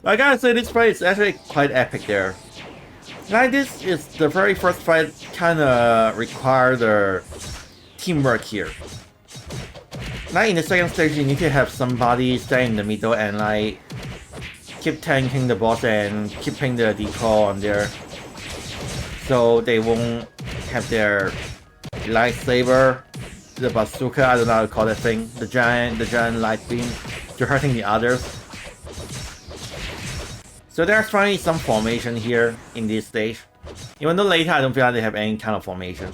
I gotta say, this fight is actually quite epic there. Like, this is the very first fight kinda required teamwork here. Like, in the second stage, you need to have somebody stay in the middle and like keep tanking the boss and keeping the decoy on there, so they won't have their lightsaber, the bazooka, I don't know how to call that thing, the giant light beam, to hurting the others. So there's finally some formation here in this stage. Even though later I don't feel like they have any kind of formation.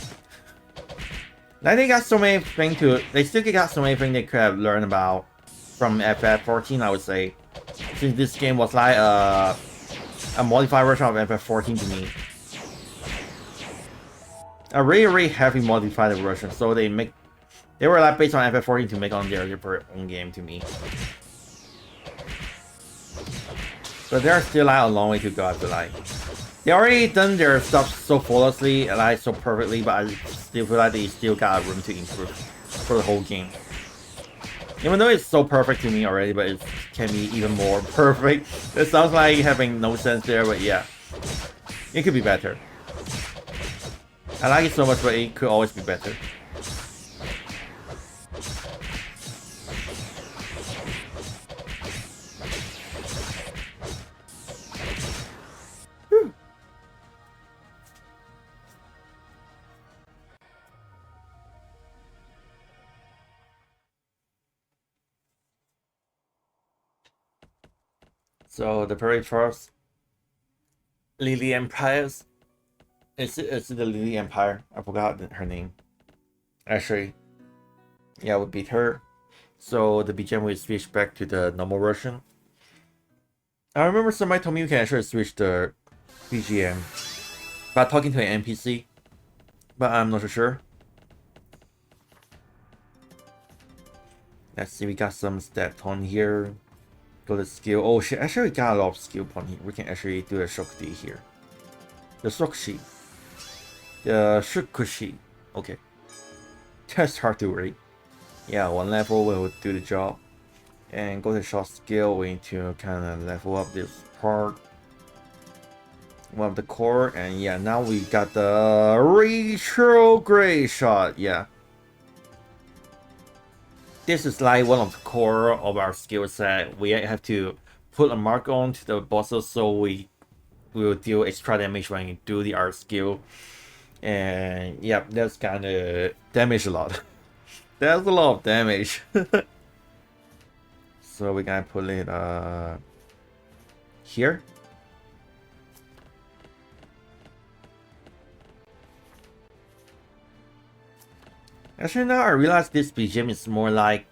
Like, they got so many things they still got so many things they could have learned about from FF14, I would say. Since this game was like a modified version of FF14 to me. A really heavy modified version, so they were like based on FF14 to make on their own game to me. But there's still like a long way to go, I feel like. They already done their stuff so flawlessly, like so perfectly, but I still feel like they still got room to improve for the whole game. Even though it's so perfect to me already, but it can be even more perfect. It sounds like having no sense there, but yeah. It could be better. I like it so much, but it could always be better. So the very first Lily Empires. It's the Lily Empire. I forgot her name. Actually, yeah, we beat her. So the BGM will switch back to the normal version. I remember somebody told me you can actually switch the BGM by talking to an NPC, but I'm not so sure. Let's see, we got some stat on here. Go to skill. Oh shit, actually we got a lot of skill point here. We can actually do the Shokti here. The Sokushi. The Shukushi. Okay. That's hard to read. Yeah, one level will do the job. And go to short skill, we need to kind of level up this part. One of the core, and yeah, now we got the retrograde shot. Yeah. This is like one of the core of our skill set. We have to put a mark on to the bosses so we will deal extra damage when you do the art skill. And yeah, that's kind of damage a lot. That's a lot of damage. So we're gonna put it here. Actually, now I realize this BGM is more like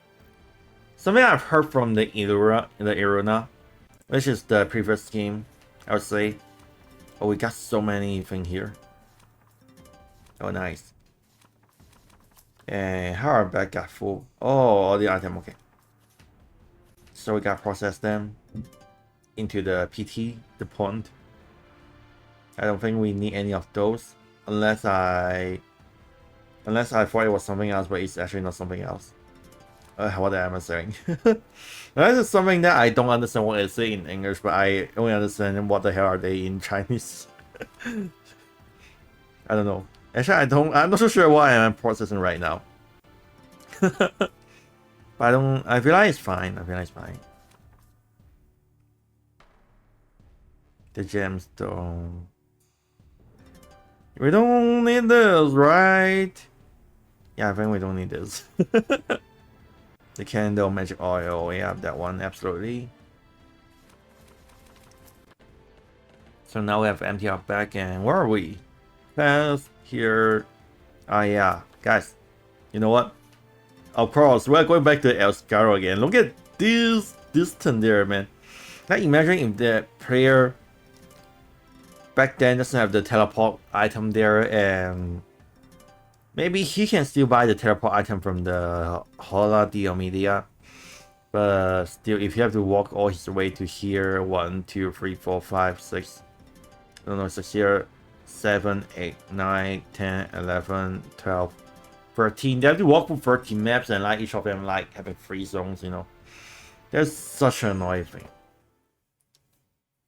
something I've heard from the Iruna, which is the previous game, I would say. Oh, we got so many things here. Oh, nice. And how our bag got full? Oh, all the item, okay. So we gotta process them into the PT, the pond. I don't think we need any of those, unless I thought it was something else, but it's actually not something else. What am I saying? That is something that I don't understand what it's in English, but I only understand what the hell are they in Chinese. I don't know. Actually, I'm not so sure what I'm processing right now. But I feel like it's fine. The gemstone. We don't need this, right? Yeah, I think we don't need this. The candle, magic oil, yeah, that one, absolutely. So now we have empty our bag, and where are we? Past here. Ah, yeah, guys. You know what? Of course, we're going back to Areizarl again. Look at this distance there, man. Like, imagine if the player back then doesn't have the teleport item there, and maybe he can still buy the teleport item from the Hola Dio Media. But still, if you have to walk all his way to here, 1, 2, 3, 4, 5, 6. I don't know, 6 here, 7, 8, 9, 10, 11, 12, 13. They have to walk through 13 maps, and like each of them like having 3 zones, you know. That's such an annoying thing.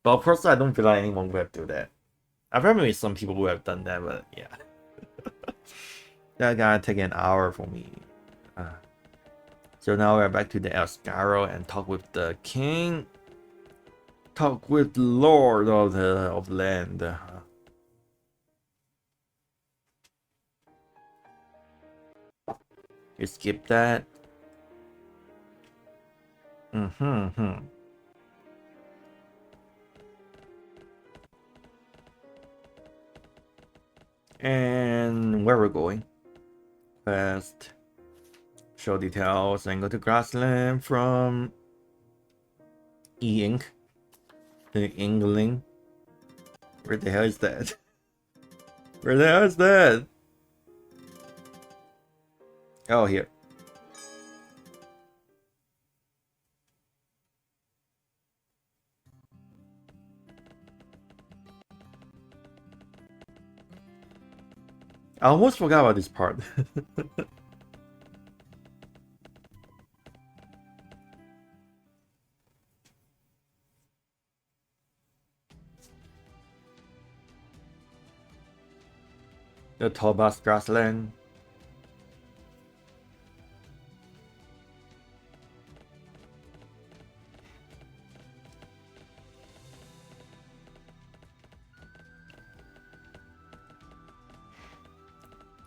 But of course, I don't feel like anyone would have to do that. I've heard maybe some people would have done that, but yeah. That gotta take an hour for me. So now we're back to the Areizarl and talk with the king. Talk with the lord of the land. You skip that. And where we're going? Quest. Show details and go to grassland from E-Ink. The Ingling. Where the hell is that? Where the hell is that? Oh, here. I almost forgot about this part. The Tobas grassland.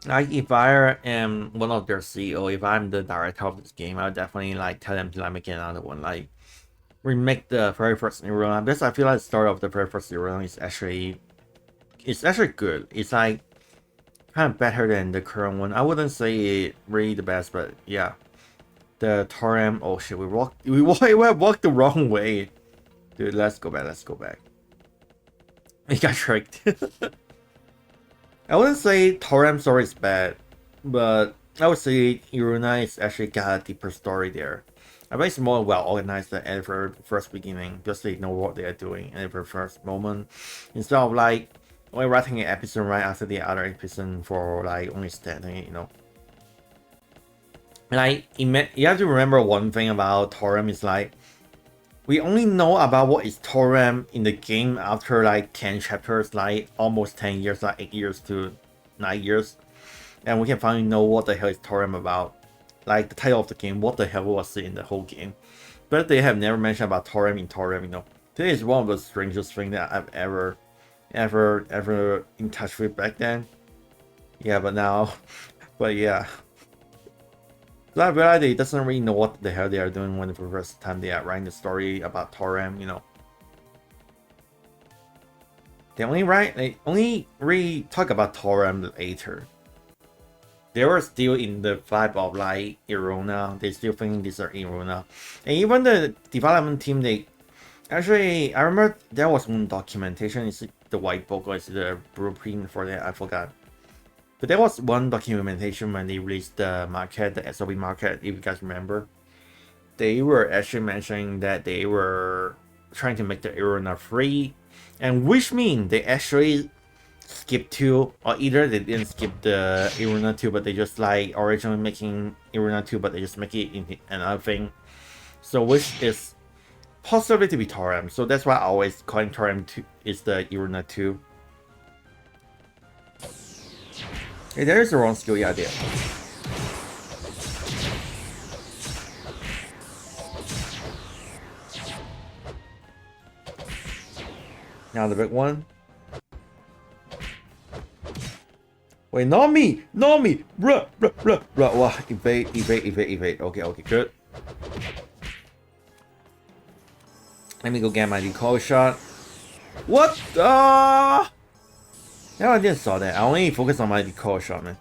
Like, if I am one of their CEO, if I'm the director of this game, I would definitely like tell them to like make another one. Like, remake the very first Iruna, because I feel like the story of the very first Iruna is actually good. It's like kind of better than the current one. I wouldn't say it really the best, but yeah. The Toram. Oh shit, we walked the wrong way. Dude, let's go back. We got tricked. I wouldn't say Toram story is bad, but I would say Iruna is actually got a deeper story there. I bet it's more well organized than at the first beginning, because they know what they are doing at the first moment. Instead of like only writing an episode right after the other episode for like only standing it, you know. Like, you have to remember one thing about Toram is like, we only know about what is Toram in the game after like 10 chapters, like almost 10 years, like 8 years to 9 years. And we can finally know what the hell is Toram about. Like the title of the game, what the hell was it in the whole game. But they have never mentioned about Toram in Toram, you know. This is one of the strangest things that I've ever in touch with back then. Yeah, but now, but yeah. So I realized they doesn't really know what the hell they are doing when the first time they are writing the story about Toram, you know. They only really talk about Toram later. they were still in the vibe of like Irona. They still thinking these are Irona, and even the development team, they actually, I remember there was one documentation. Is it the white book or is it the blueprint for that? I forgot. But there was one documentation when they released the market, the SOB market, if you guys remember. They were actually mentioning that they were trying to make the Irona free, and which means they actually skipped 2, or either they didn't skip the Irona 2, but they just like originally making Irona 2, but they just make it into another thing. So which is possibly to be Toram. So that's why I always calling Toram 2 is the Irona 2. Hey, there is the wrong skill, yeah, there. Now the big one. Wait, not me! Not me! Bruh, bruh, bruh, bruh. Wow, evade, evade, evade, evade. Okay, okay, good. Let me go get my decoy shot. What the? Yeah, I didn't saw that. I only focused on my decoy shot, man.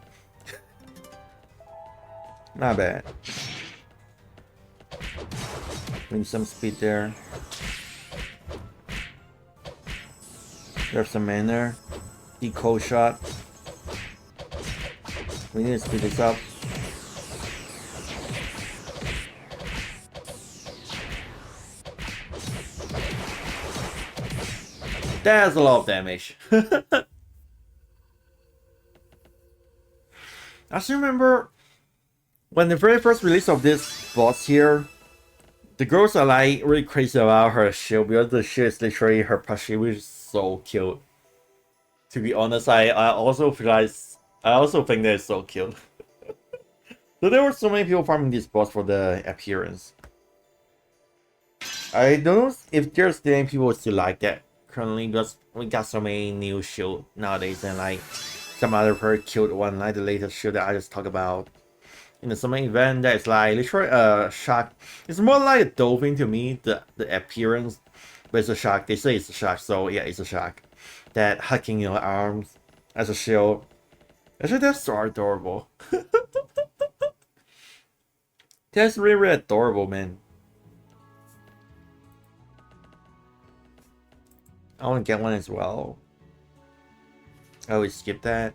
Not bad. Bring some speed there. There's some man there. Decoy shot. We need to speed this up. That's a lot of damage. I still remember when the very first release of this boss here, the girls are like really crazy about her shield because the shield is literally her plushie, which is so cute. To be honest, I also feel like I also think that it's so cute. So there were so many people farming this boss for the appearance. I don't know if there's any people still like that currently, because we got so many new shield nowadays, and like some other very cute one, like the latest shield that I just talked about in the summer event, that's like literally a shark. It's more like a dolphin to me, the appearance, but it's a shark. They say it's a shark, so yeah, it's a shark that hugging your arms as a shield. Actually, that's so adorable. That's really, really adorable, man. I want to get one as well. Oh, we skipped that.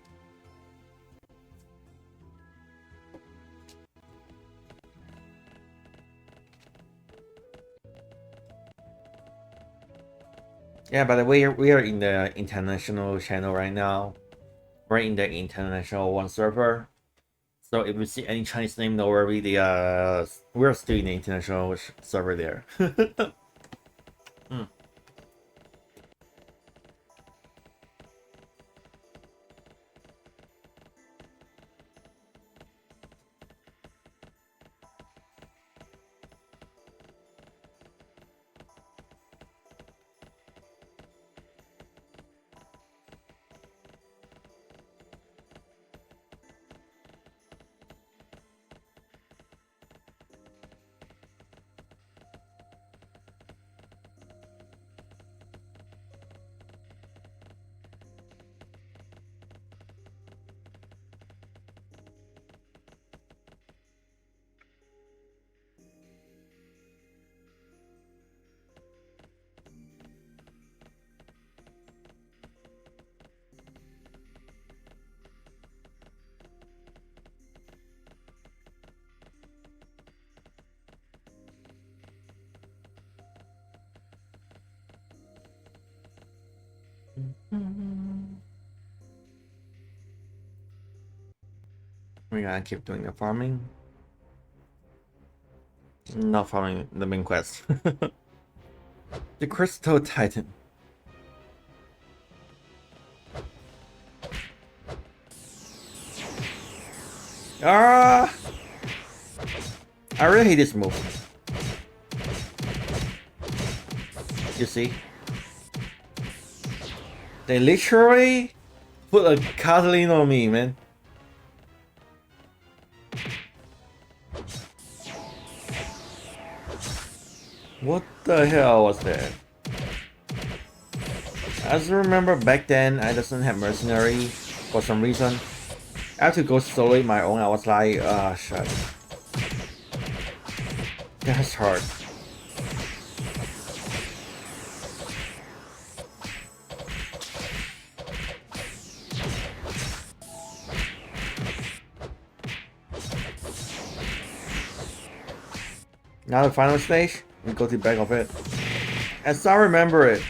Yeah, by the way, we are in the international channel right now. We're in the international one server. So if you see any Chinese name, don't worry. We're still in the international server there. We gotta keep doing the farming. Not farming the main quest. The Crystal Titan. Ah! I really hate this move. You see? They literally put a Catalina on me, man. What the hell was that? I just remember back then I doesn't have mercenary for some reason. I have to go slowly my own. I was like, ah, shit. That's hard. Now the final stage, we go to the back of it. As I remember it.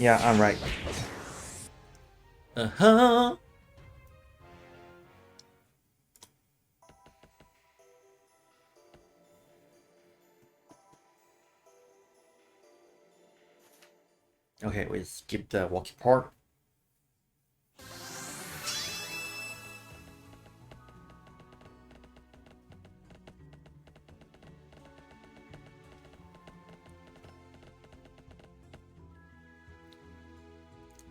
Yeah, I'm right. Uh-huh. Okay, we skip the walkie part.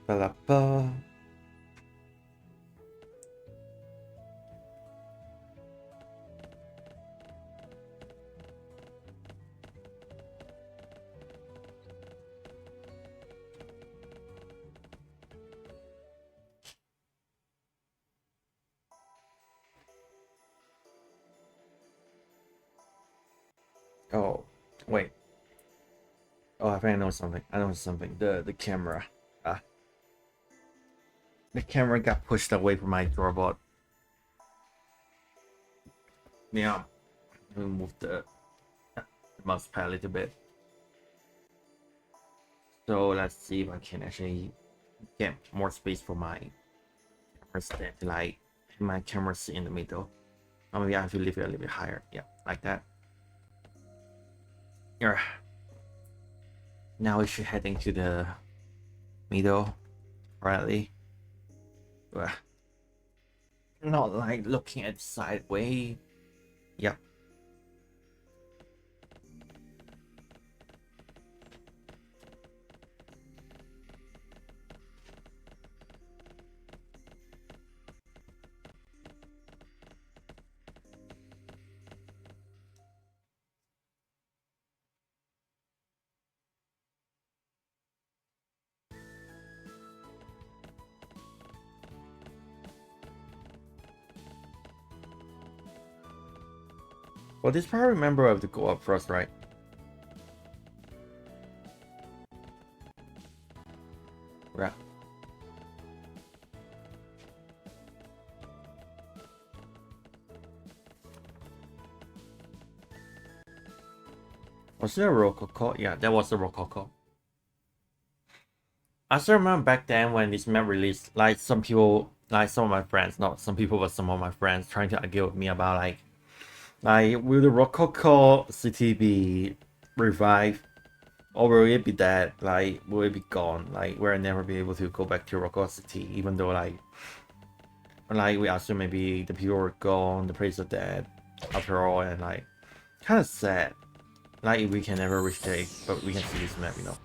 Ba-la-ba. Oh, wait. Oh, I think I know something. I know something. The camera. The camera got pushed away from my robot. Yeah. We move the mouse pad a little bit. So let's see if I can actually get more space for my camera stand. Like my camera sit in the middle. Or maybe I have to leave it a little bit higher. Yeah, like that. Yeah. Now we should heading to the middle, rightly. Not like looking at sideways. Yep. Well, this part, remember, I have to go up first, right? Yeah. Was there a rococo? Yeah, that was a rococo. I still remember back then when this map released, like some people, like some of my friends, not some people, but some of my friends trying to argue with me about like will the rococo city be revived? Or will it be dead? Like, will it be gone? Like, we'll never be able to go back to Rococo City, even though, like we assume maybe the people were gone, the place are dead, after all, and, like, kind of sad. Like, we can never reach there, but we can see this map, you know.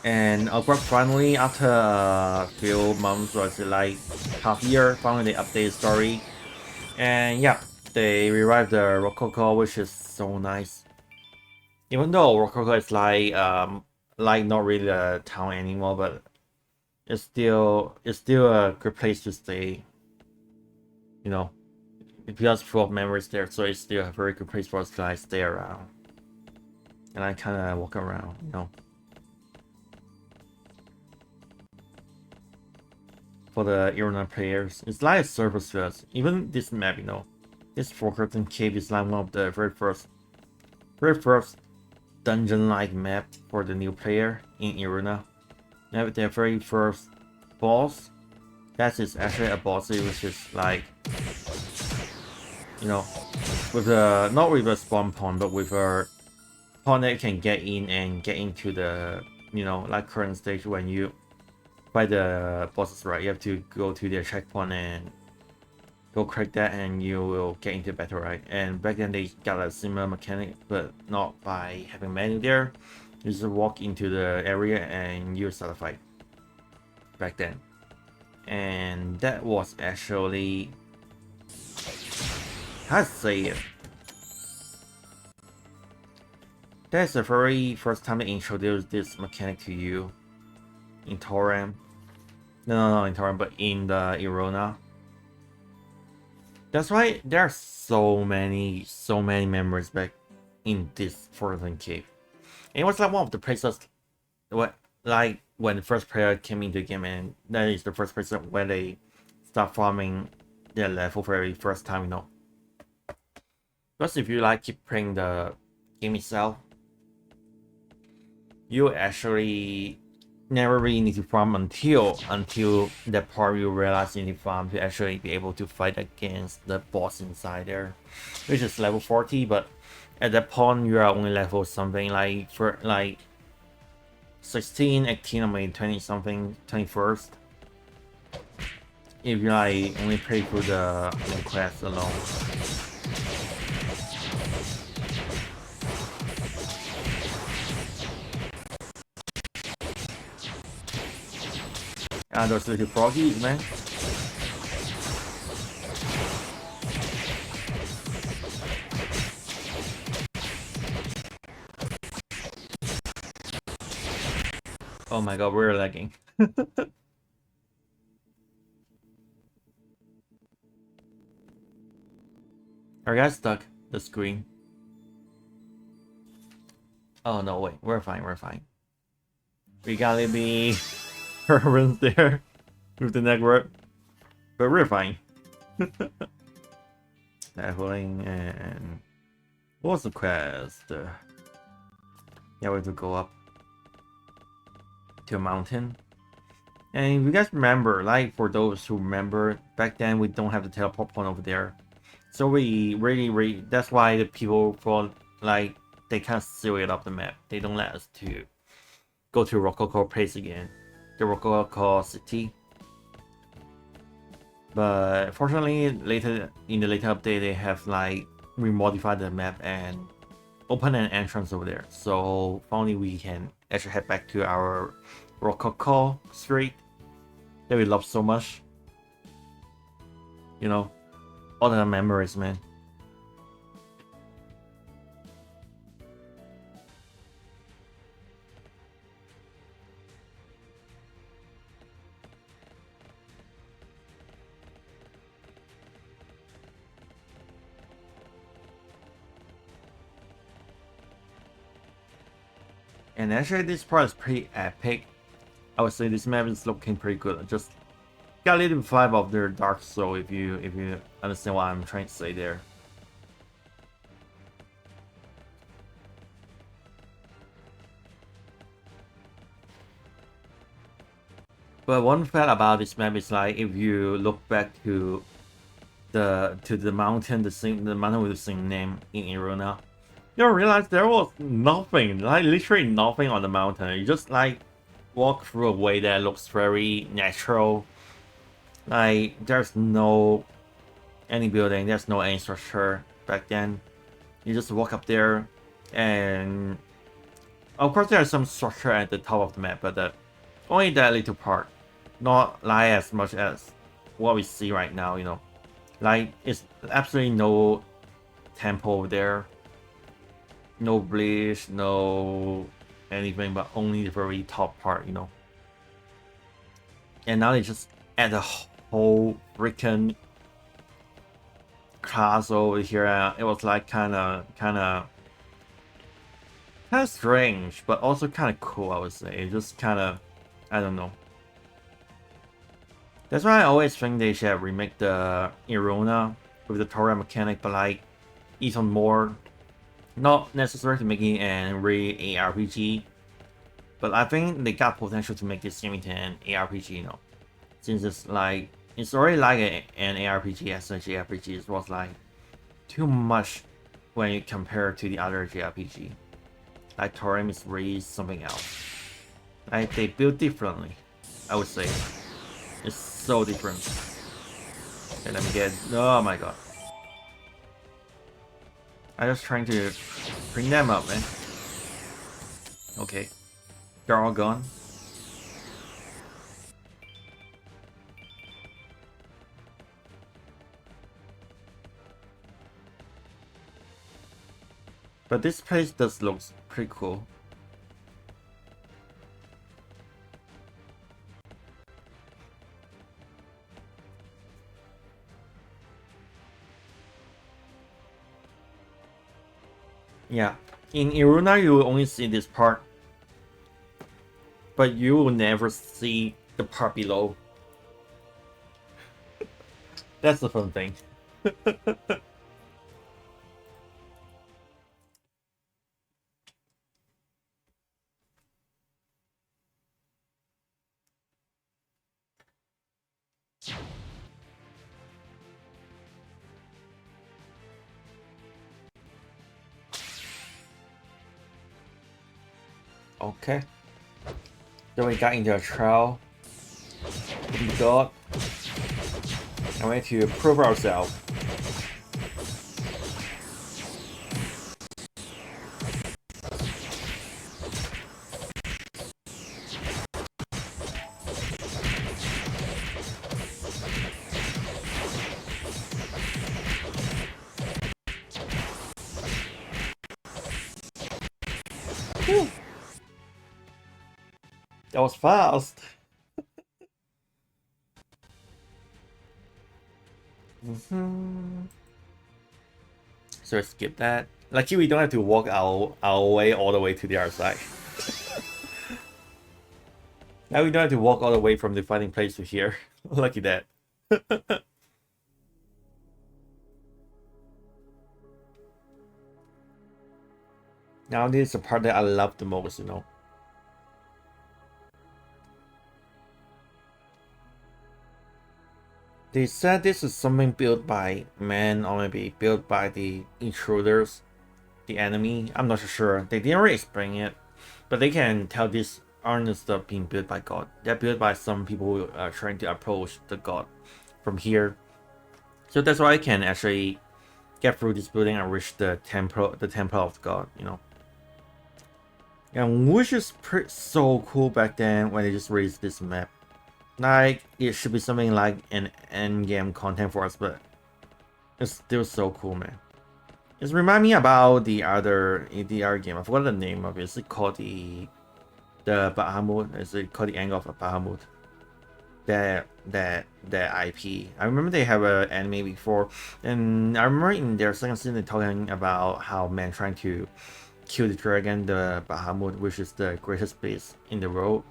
And finally, after a few months, or is it like half year, finally they update the story. And yeah, they revived the Rococo, which is so nice. Even though Rococo is like not really a town anymore, but it's still a good place to stay. You know, it feels full of memories there, so it's still a very good place for us to like stay around. And I kind of walk around, you know. For the Irona players, it's like a surface first. Even this map, you know, this Forgotten Cave is like one of the very first dungeon-like map for the new player in Irona. Now their very first boss, that is actually a boss which is like, you know, with a not with a spawn point, but with a point that can get in and get into the, you know, like current stage when you fight the bosses, right? You have to go to their checkpoint and go crack that, and you will get into battle, right? And back then they got a similar mechanic, but not by having menu there. You just walk into the area and you start a fight. Back then, and that was actually, how to say it? That's the very first time they introduced this mechanic to you in Toram. No, in Toram, but in the Irona. That's why there are so many memories back in this Forgotten Cave. And it was like one of the places, like when the first player came into the game, and that is the first place where they start farming their level for the first time, you know. Because if you like keep playing the game itself, you actually never really need to farm until that part you realize you need to farm to actually be able to fight against the boss inside there, which is level 40. But at that point you are only level something like for like 16, 18, or maybe 20 something, 21st. If you like only play through the main quest alone. Ah, those little froggies, man. Oh my god, we're lagging. Are you guys stuck? The screen? Oh no, wait, we're fine, we're fine. We gotta be runs there with the network, but we're fine. Leveling and what was the quest? Yeah, we have to go up to a mountain. And if you guys remember, like for those who remember, back then we don't have the teleport point over there. So we really, that's why the people thought like they can't seal it up the map. They don't let us to go to Rococo place again. The Rococo city. But fortunately, later in the later update, they have like remodified the map and open an entrance over there. So finally, we can actually head back to our Rococo street that we love so much. You know, all the memories, man. And actually, this part is pretty epic. I would say this map is looking pretty good. Just got a little vibe of their Dark Soul if you understand what I'm trying to say there. But one fact about this map is like if you look back to the mountain, the mountain with the same name in Irona, you'll realize there was nothing, like literally nothing on the mountain. You just like walk through a way that looks very natural. Like there's no any building, there's no any structure back then. You just walk up there, and of course there's some structure at the top of the map, but only that little part, not like as much as what we see right now. You know, like it's absolutely no temple there, no bridge, no anything, but only the very top part. You know, and now they just add a whole freaking class over here. It was like kind of strange, but also kind of cool. I would say it just kind of, I don't know. That's why I always think they should remake the Irona with the Toram mechanic, but like even more. Not necessarily making an real ARPG, but I think they got potential to make this game into an ARPG. You know, since it's like it's already like an ARPG as a JRPG. It was like too much when you compare to the other JRPG. Like Toram is really something else. Like they build differently, I would say. It's so different. Okay, let me get. Oh my god. I'm just trying to bring them up, man. Okay. They're all gone. But this place does look pretty cool. Yeah, in Iruna you will only see this part, but you will never see the part below. That's the fun thing. Okay. Then we got into a trial. We got. And we have to prove ourselves. Whew. That was fast. So skip that. Lucky we don't have to walk our way all the way to the other side. Now we don't have to walk all the way from the fighting place to here. Lucky that. Now this is the part that I love the most, you know. They said this is something built by men or maybe built by the intruders, the enemy. I'm not so sure. They didn't really explain it, but they can tell these aren't stuff being built by God. They're built by some people who are trying to approach the God from here. So that's why I can actually get through this building and reach the temple of God, you know. And which is so cool back then when they just released this map. Like, it should be something like an end-game content for us, but it's still so cool, man. It's remind me about the other game. I forgot the name of it. Is it called the Bahamut? Is it called the Angle of Bahamut? That IP. I remember they have an anime before, and I remember in their second season they're talking about how men trying to kill the dragon, the Bahamut, which is the greatest beast in the world.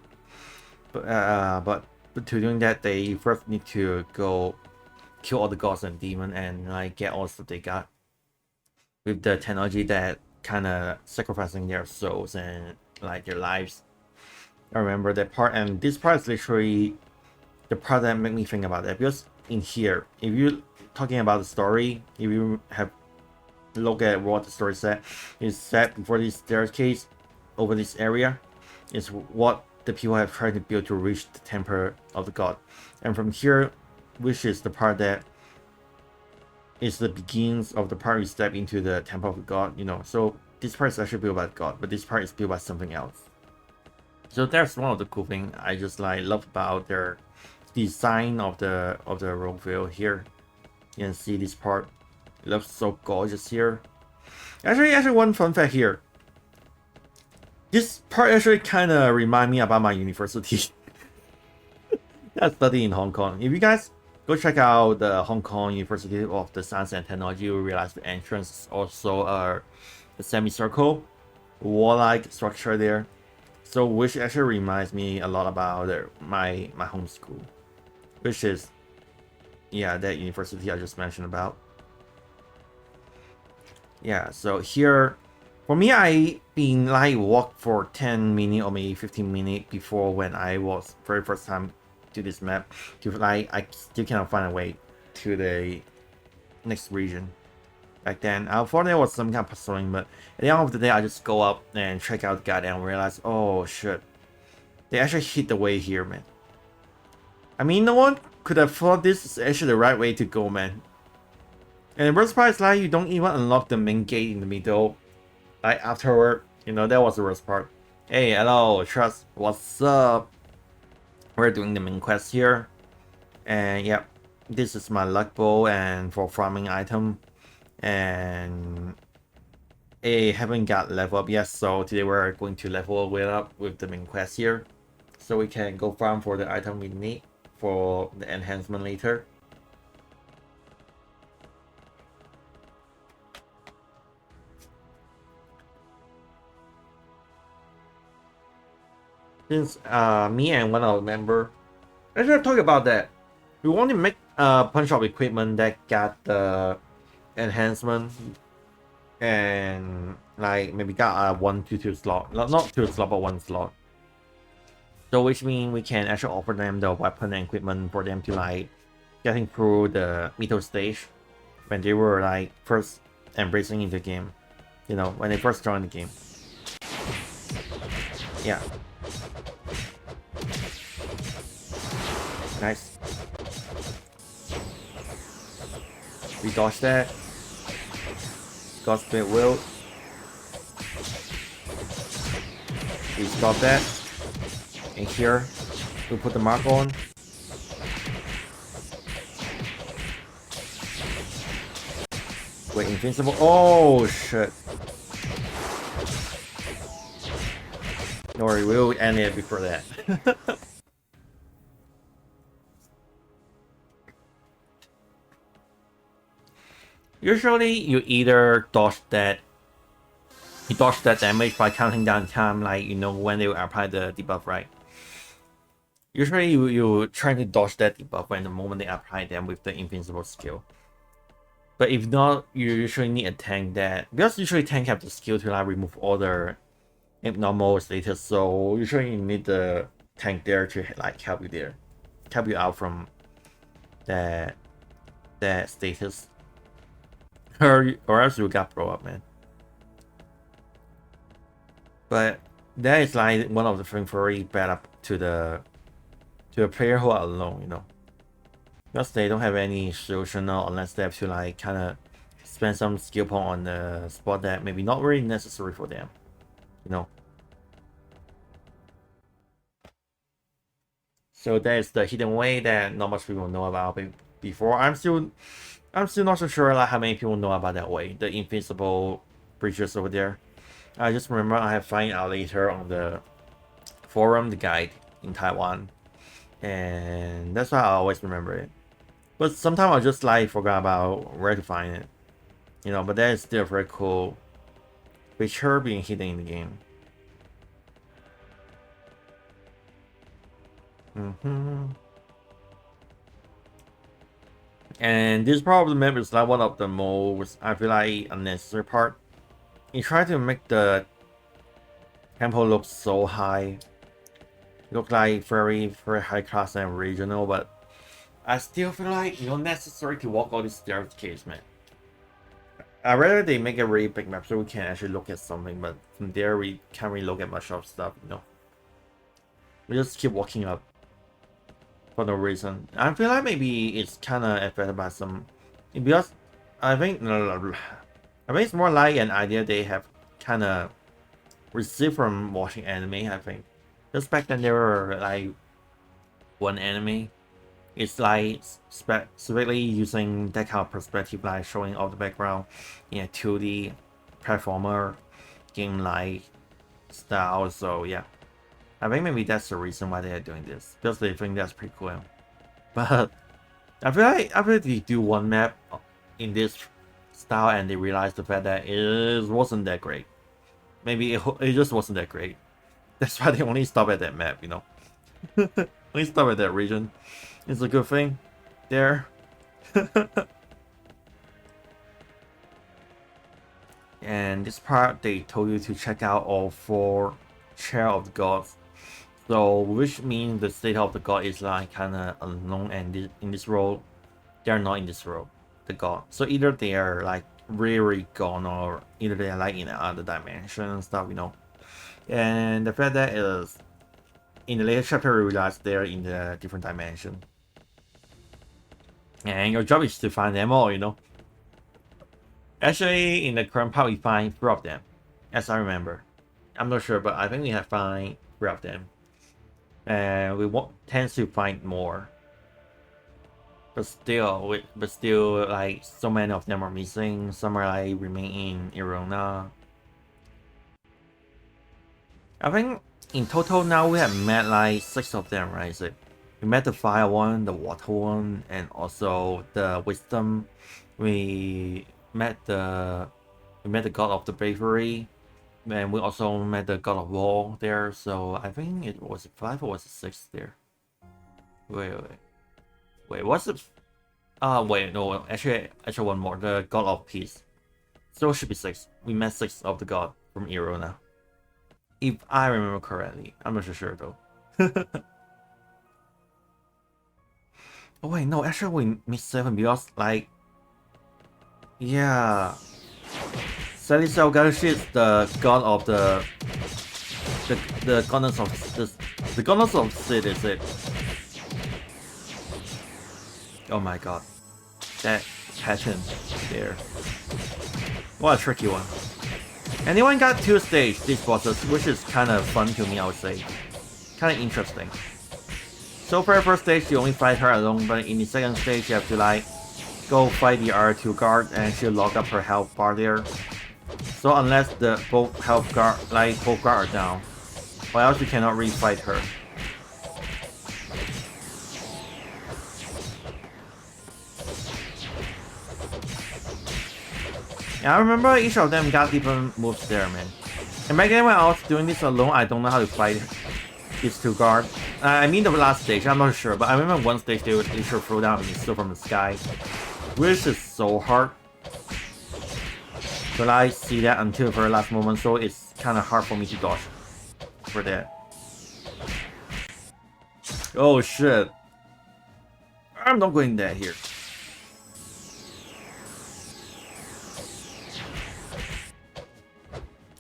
But to doing that, they first need to go kill all the gods and demons and like get all the stuff they got with the technology that kind of sacrificing their souls and like their lives. I remember that part, and this part is literally the part that made me think about that, because in here, if you talking about the story, if you have look at what the story said, is set before this staircase over this area is what the people have tried to build to reach the temple of the god. And from here, which is the part that is the beginnings of the part you step into the temple of the god, you know. So this part is actually built by God, but this part is built by something else. So that's one of the cool things I just like love about their design of the roadville here. You can see this part. It looks so gorgeous here. Actually, one fun fact here. This part actually kind of remind me about my university. I study in Hong Kong. If you guys go check out the Hong Kong University of the Science and Technology, you will realize the entrance is also a semicircle, wall-like structure there. So which actually reminds me a lot about my home school, which is, yeah, that university I just mentioned about. Yeah, so here, for me, I been like walk for 10 minutes or maybe 15 minutes before when I was very first time to this map, to like I still cannot find a way to the next region. Back then, I thought there was some kind of puzzling, but at the end of the day, I just go up and check out the guide and realize, oh shit, they actually hit the way here, man. I mean, no one could have thought this is actually the right way to go, man. And the worst part is like you don't even unlock the main gate in the middle. Like afterward, you know, that was the worst part. Hey, hello, Trust, what's up? We're doing the main quest here. And yep, this is my luck bow and for farming item. And I haven't got level up yet, so today we're going to level it up with the main quest here. So we can go farm for the item we need for the enhancement later. Since me and one of the member actually talk about that. We want to make punch up equipment that got the enhancement and like maybe got a 1 to 2 slot, not 2 slot but 1 slot. So which means we can actually offer them the weapon and equipment for them to like getting through the middle stage when they were like first embracing into the game. You know, when they first joined the game. Yeah. Nice. We dodge that. Got split will. We stop that. And here, we put the mark on. Wait, invincible. Oh shit. Don't worry, we'll end it before that. Usually, you either dodge that damage by counting down time, like you know when they will apply the debuff, right? Usually, you try to dodge that debuff when the moment they apply them with the invincible skill. But if not, you usually need a tank that, because usually tank have the skill to like remove all the abnormal status, so usually you need the tank there to like help you out from that status. Or else you got blow up, man. But that is like one of the things very bad up to the player who are alone, you know. Because they don't have any solutional unless they have to like kinda spend some skill point on the spot that maybe not really necessary for them. You know. So that is the hidden way that not much people know about before. I'm still not so sure like how many people know about that way. The invincible breaches over there. I just remember I have find out later on the forum, the guide in Taiwan. And that's why I always remember it. But sometimes I just like forgot about where to find it. You know, but that is still a very cool feature being hidden in the game. And this part of the map is like one of the most, I feel like, unnecessary part. You try to make the tempo look so high. Look like very, very high class and regional, but I still feel like it's not necessary to walk all these staircase, man. I'd rather they make a really big map so we can actually look at something, but from there we can't really look at much of stuff, you know. We just keep walking up for no reason. I feel like maybe it's kind of affected by some, because I think it's more like an idea they have kind of received from watching anime. I think just back then they were like one anime. It's like specifically using that kind of perspective, like showing all the background in a 2D platformer game like style. So yeah, I think maybe that's the reason why they are doing this, because they think that's pretty cool. But I feel like after they do one map in this style and they realize the fact that it wasn't that great. Maybe it just wasn't that great. That's why they only stop at that map, you know. Only stop at that region. It's a good thing there. And this part they told you to check out all 4 chair of the gods. So which means the state of the god is like kinda unknown, and in this role they're not in this role, the god. So either they are like really gone, or either they are like in another dimension and stuff, you know. And the fact that is in the later chapter we realize they're in the different dimension. And your job is to find them all, you know. Actually, in the current part, we find 3 of them, as I remember. I'm not sure, but I think we have find 3 of them. And we tend to find more. But still, like, so many of them are missing. Some are like remain in Irona. I think in total now we have met like 6 of them, right? So we met the fire one, the water one, and also the wisdom. We met the god of the bravery. And we also met the God of War there, so I think it was 5 or was it 6 there? Wait, what's it? Wait, no, actually one more, the God of Peace. So it should be 6. We met 6 of the God from Hero now. If I remember correctly. I'm not so sure though. Oh wait, no, actually we missed 7 because like, yeah, Celestial Galaxy is the god of the goddess of the goddess of Sid, is it? Oh my god, that pattern there. What a tricky one. Anyone got 2 stages these bosses, which is kind of fun to me, I would say. Kind of interesting. So for the first stage, you only fight her alone, but in the second stage, you have to like go fight the other 2 guards, and she'll lock up her health bar there. So unless the both health guard, like both guard are down, or else you cannot re-fight her. Yeah, I remember each of them got different moves there, man. And back then when I was doing this alone, I don't know how to fight these 2 guards. I mean the last stage, I'm not sure, but I remember one stage they would literally throw down a missile from the sky, which is so hard. But I see that until the very last moment, so it's kind of hard for me to dodge for that. Oh shit. I'm not going there here.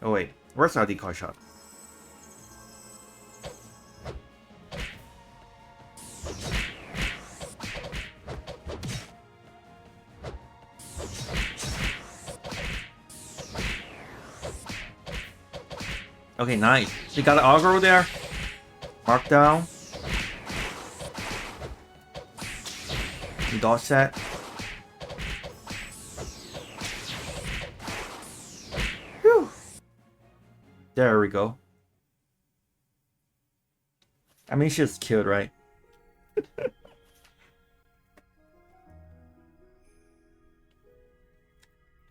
Oh wait, where's our decoy shot? Okay, nice. You got an aggro there. Mark down. You dodge that. Whew. There we go. I mean, she's killed, right?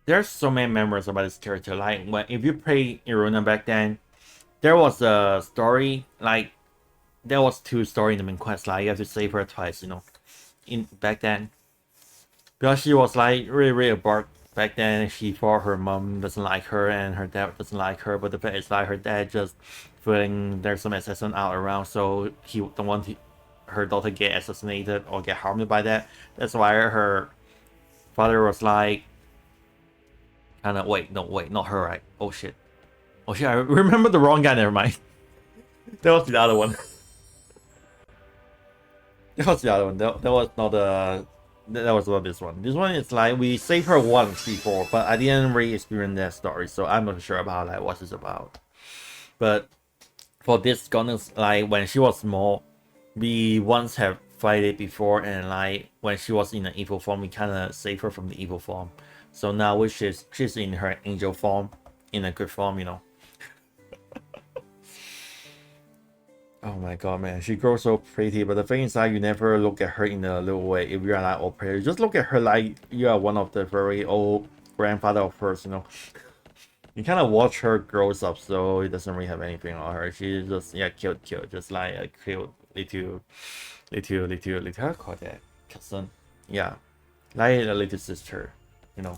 There's so many memories about this character. Like, when if you play Iruna back then, there was a story, like, there was 2 stories in the main quest, like, you have to save her twice, you know, in back then. Because she was, like, really bark back then. She thought her mom doesn't like her and her dad doesn't like her, but the fact is, like, her dad just feeling there's some assassin out around, so he don't want her daughter get assassinated or get harmed by that. That's why her father was like, kind of, wait, not her, right? Oh shit, I remember the wrong guy, never mind. That was the other one. That was the other one. That was not the. That was not this one. This one is like we saved her once before, but I didn't really experience that story, so I'm not sure about like what it's about. But for this goddess, like when she was small, we once have fight it before, and like when she was in an evil form, we kind of saved her from the evil form. So now which is she's in her angel form, in a good form, you know. Oh my god, man, she grows so pretty, but the thing is like you never look at her in a little way if you are like old player. You just look at her like you are one of the very old grandfather of hers, you know. You kind of watch her grows up, so it doesn't really have anything on her. She's just, yeah, cute, just like a cute little, how call that? Cousin? Yeah, like a little sister, you know.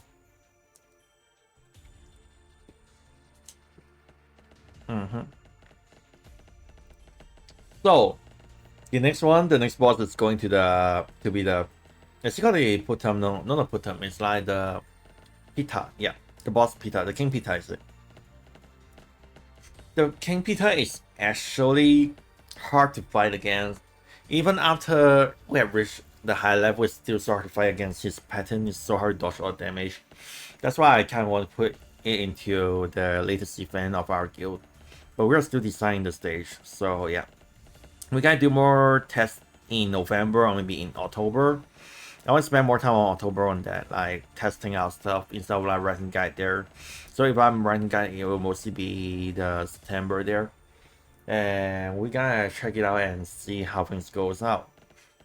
So, the next boss is going to be the, it's called the Putam, no, not Putam, it's like the Pita, yeah, the boss Pita, the King Pita is it. The King Pita is actually hard to fight against. Even after we have reached the high level, it's still so hard to fight against. His pattern is so hard to dodge all damage. That's why I kind of want to put it into the latest event of our guild. But we're still designing the stage, so yeah. We gotta do more tests in November or maybe in October. I want to spend more time on October on that, like testing out stuff instead of like writing guide there. So if I'm writing guide, it will mostly be the September there. And we gotta check it out and see how things goes out.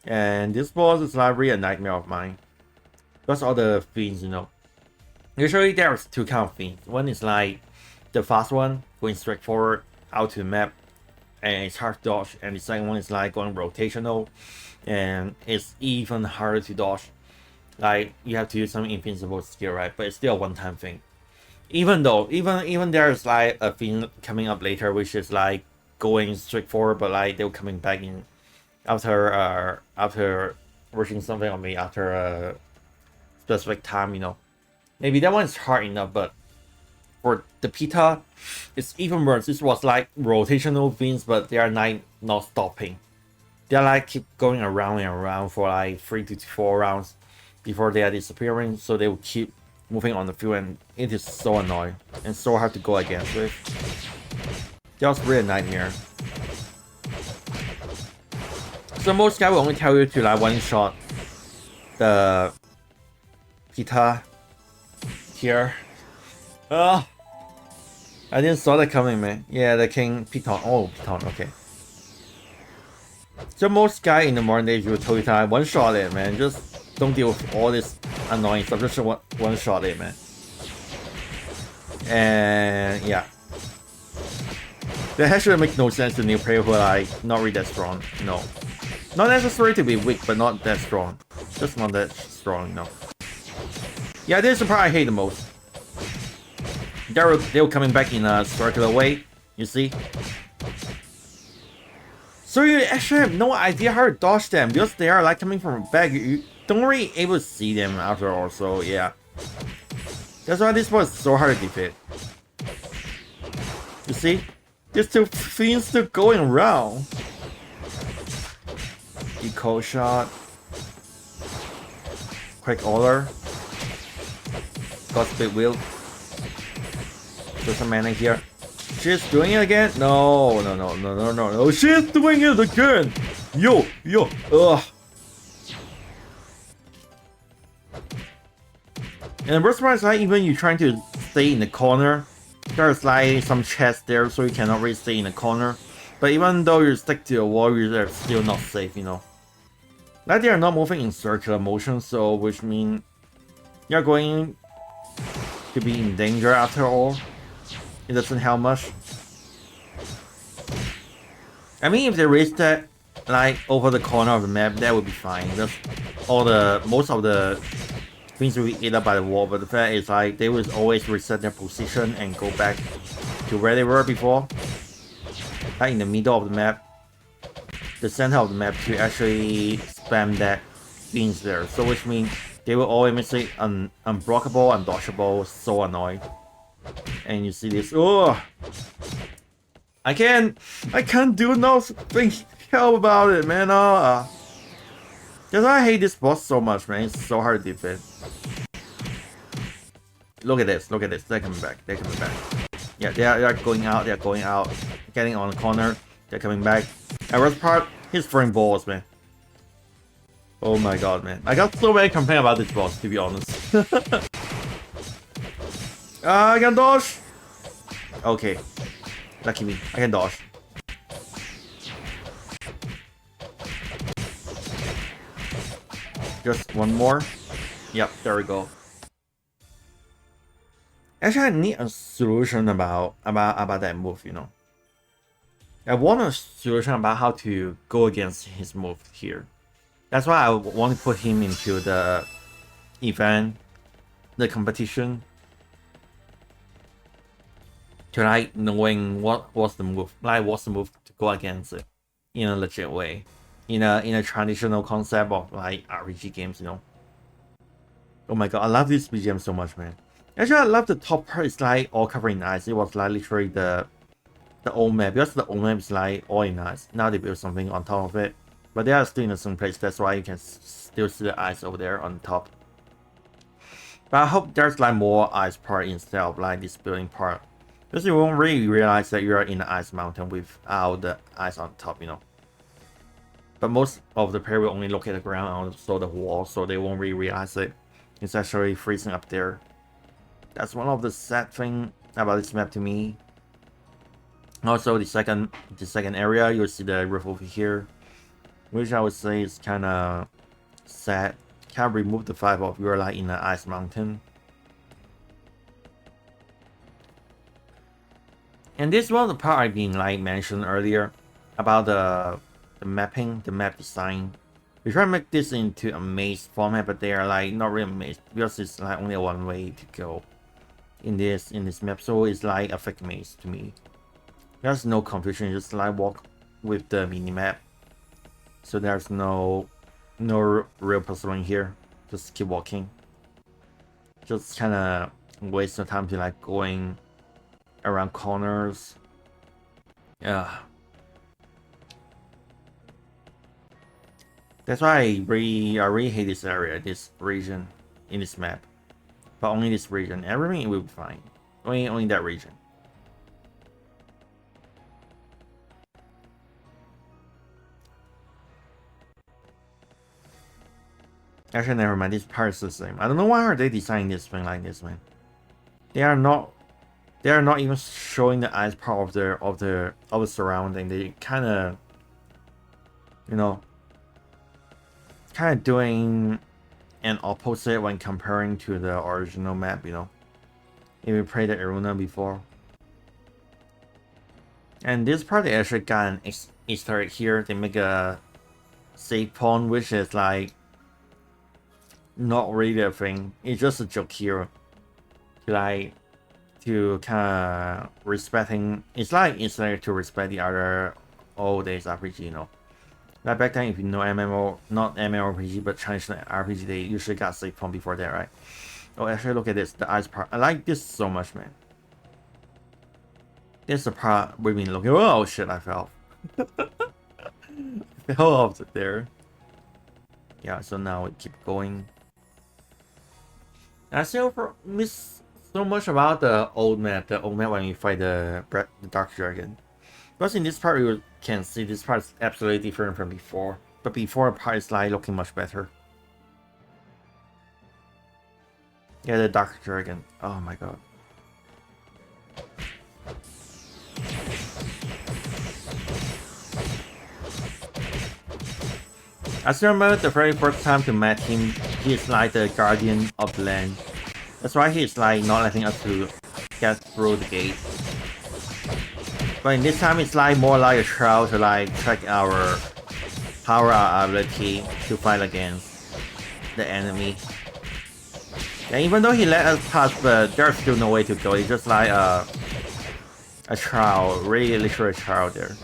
And this boss is like really a nightmare of mine. Because all the fiends, you know. Usually there's 2 kind of fiends. One is like the fast one, going straight forward out to the map, and it's hard to dodge. And the second one is like going rotational, and it's even harder to dodge. Like you have to use some invincible skill, right? But it's still a one-time thing. Even though, even there's like a thing coming up later, which is like going straight forward, but like they're coming back in after rushing something on me after a specific time, you know. Maybe that one's hard enough, but for the Pita, it's even worse. This was like rotational things, but they are not stopping. They're like keep going around and around for like 3 to 4 rounds before they are disappearing, so they will keep moving on the field, and it is so annoying and so hard to go against with. That was really a nightmare. So most guys will only tell you to like one-shot the Pita here. I didn't saw that coming, man. Yeah, the King Piton. Oh, Piton, okay. So most guy in the modern days will tell you to one-shot it, man. Just don't deal with all this annoying stuff. Just one-shot it, man. And yeah. That actually makes no sense to new player who are like not really that strong. No. Not necessary to be weak, but not that strong. Just not that strong, no. Yeah, this is the part I hate the most. They were coming back in a circular way, you see? So you actually have no idea how to dodge them because they are like coming from back. You don't really able to see them after all, so yeah. That's why this was so hard to defeat. You see? There's two things still going around. Eco shot. Quick order. Got split wheel. There's some mana here. She's doing it again? No. She's doing it again! Yo! Ugh. And the worst part is like even you trying to stay in the corner, there's like some chest there, so you cannot really stay in the corner. But even though you stick to a wall, you're still not safe, you know. Like they are not moving in circular motion, so which means you're going to be in danger after all. It doesn't help much. I mean, if they raise that like over the corner of the map, that would be fine. Just most of the things will be eaten up by the wall, but the fact is like they will always reset their position and go back to where they were before. Like in the middle of the map, the center of the map, to actually spam that things there. So which means they will always say unblockable, undodgeable, so annoying. And you see this, oh, I can't do nothing help about it, man. That's why I hate this boss so much, man. It's so hard to defeat. Look at this, they're coming back. Yeah, they are going out, getting on the corner, they're coming back. And worst part, he's throwing balls, man. Oh my god, man. I got so many complaints about this boss, to be honest. I can dodge! Okay. Lucky me, I can dodge. Just one more. Yep, there we go. Actually, I need a solution about that move, you know. I want a solution about how to go against his move here. That's why I want to put him into the event, the competition. To like knowing what's the move to go against it in a legit way, in a traditional concept of like RPG games, you know. Oh my god, I love this BGM so much, man. Actually, I love the top part. It's like all covered in ice. It was like literally the old map, because the old map is like all in ice. Now they built something on top of it, but they are still in the same place. That's why you can still see the ice over there on top. But I hope there's like more ice part instead of like this building part. Because you won't really realize that you're in the ice mountain without the ice on top, you know. But most of the player will only look at the ground and also the wall, so they won't really realize it. It's actually freezing up there. That's one of the sad things about this map to me. Also, the second area, you'll see the roof over here, which I would say is kind of sad. Can't remove the vibe of you're like in an ice mountain. And this was the part I've been like mentioned earlier about the mapping, the map design. We try to make this into a maze format, but they are like not really a maze because it's like only one way to go in this map. So it's like a fake maze to me. There's no confusion, just like walk with the mini map. So there's no real puzzling here. Just keep walking. Just kind of waste of time to like going around corners. Yeah. That's why I really hate this area, this region in this map. But only this region. Everything will be fine. Only that region. Actually, never mind. This part is the same. I don't know why are they designing this thing like this, man. They are not even showing the ice part of the surrounding. They kind of, you know, doing an opposite when comparing to the original map. You know, if you played the arena before. And this part they actually got an Easter egg here. They make a save point, which is like not really a thing. It's just a joke here. To kind of respecting. It's like to respect the other old days RPG. You know, like back then, if you know MMO, not MMORPG, but Chinese RPG, they usually got save point before that, right? Oh, actually, look at this. The ice part. I like this so much, man. This is the part we've been looking. Oh shit! I fell. Fell off there. Yeah. So now we keep going. I still miss so much about the old map. The old map when you fight the Dark Dragon. Because in this part you can see this part is absolutely different from before. But before part is like looking much better. Yeah, the Dark Dragon. Oh my god. I still remember the very first time to meet him, he is like the guardian of the land. That's why he is like not letting us to get through the gate. But in this time it's like more like a trial to like check our power, our ability to fight against the enemy. And even though he let us pass, but there's still no way to go. It's just like a trial, really literally a trial there.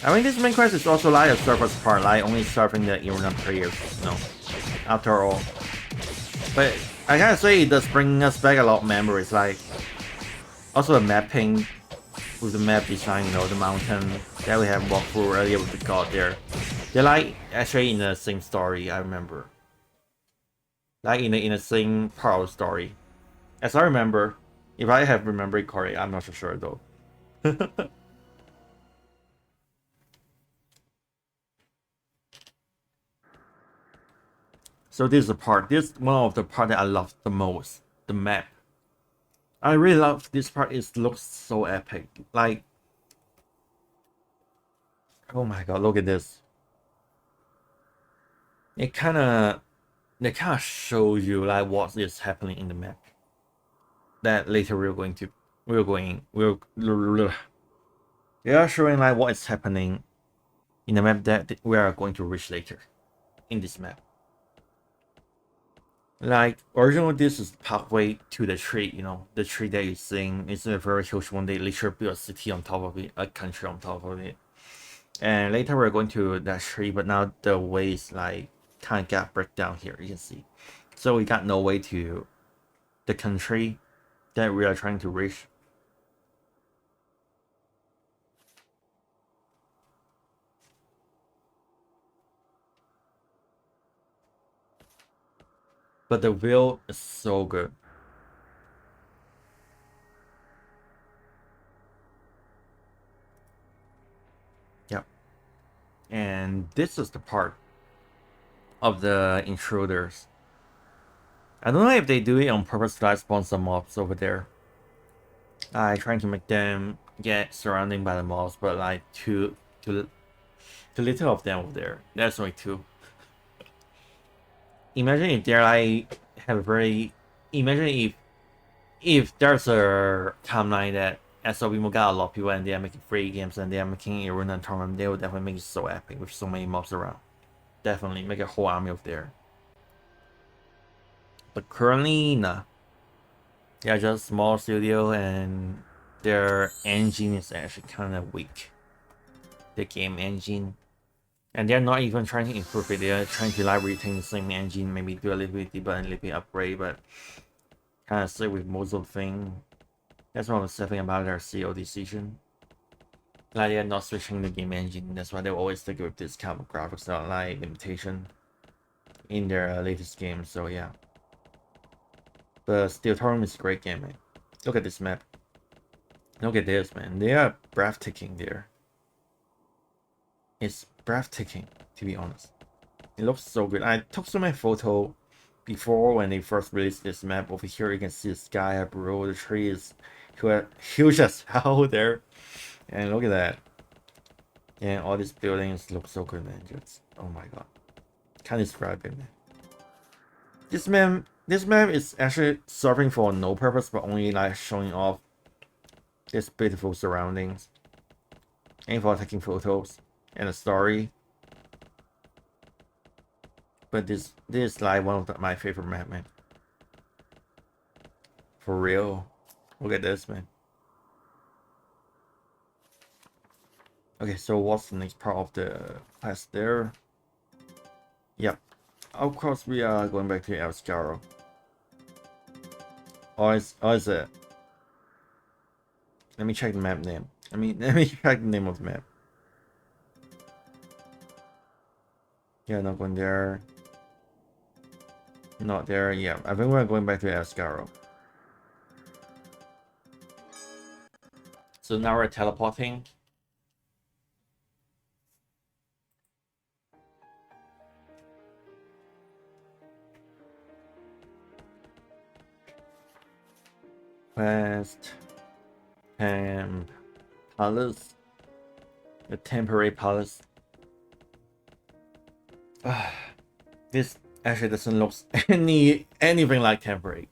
I mean, this main quest is also like a surface part, like only serving the arena players, you know, after all. But I gotta say, it does bring us back a lot of memories, like also the mapping with the map design, you know, the mountain that we have walked through earlier with the god there. They're like actually in the same story, I remember. Like in the same part of the story. As I remember, if I have remembered correctly, I'm not so sure though. So this is the part. This is one of the part that I love the most. The map. I really love this part. It looks so epic. Like, oh my god, look at this. It kind of shows you like what is happening in the map. That later they are showing like what is happening in the map that we are going to reach later in this map. Like, originally this is pathway to the tree, you know, the tree that you're seeing is a very huge one. They literally built a city on top of it, a country on top of it. And later we're going to that tree, but now the way is like kind of got break down here, you can see. So we got no way to the country that we are trying to reach. But the view is so good. Yep. And this is the part of the intruders. I don't know if they do it on purpose to like spawn some mobs over there. Trying to make them get surrounded by the mobs, but like too little of them over there. That's only two. Imagine if they're like have a very imagine if there's a timeline that SLB got a lot of people and they are making free games and they are making arena tournament, they will definitely make it so epic with so many mobs around. Definitely make a whole army of there. But currently, nah. They are just small studio and their engine is actually kind of weak. The game engine. And they're not even trying to improve it. They're trying to like retain the same engine, maybe do a little bit deeper and a little bit upgrade, but kind of stick with most of the thing. That's what I was saying about their CEO decision. Like they're not switching the game engine. That's why they always stick with this kind of graphics like limitation in their latest game. So yeah. But still, Toram is a great game, man. Look at this map. Look at this, man. They are breathtaking there. It's breathtaking, to be honest. It looks so good. I took so many photos before when they first released this map. Over here, you can see the sky up below. The tree is huge as hell there. And look at that. And all these buildings look so good, man. Just, oh my god. Can't describe it, man. This map is actually serving for no purpose, but only like showing off this beautiful surroundings. And for taking photos and a story. But this is like one of my favorite map, man. For real. Look at this, man. Okay, so what's the next part of the quest there? Yep. Of course, we are going back to Areizarl. Or is it? Let me check the map name. Let me check the name of the map. Yeah, not going there. Not there. Yeah, I think we're going back to Areizarl. So now we're teleporting. Quest. Palace. The temporary palace. This actually doesn't look anything like temporary.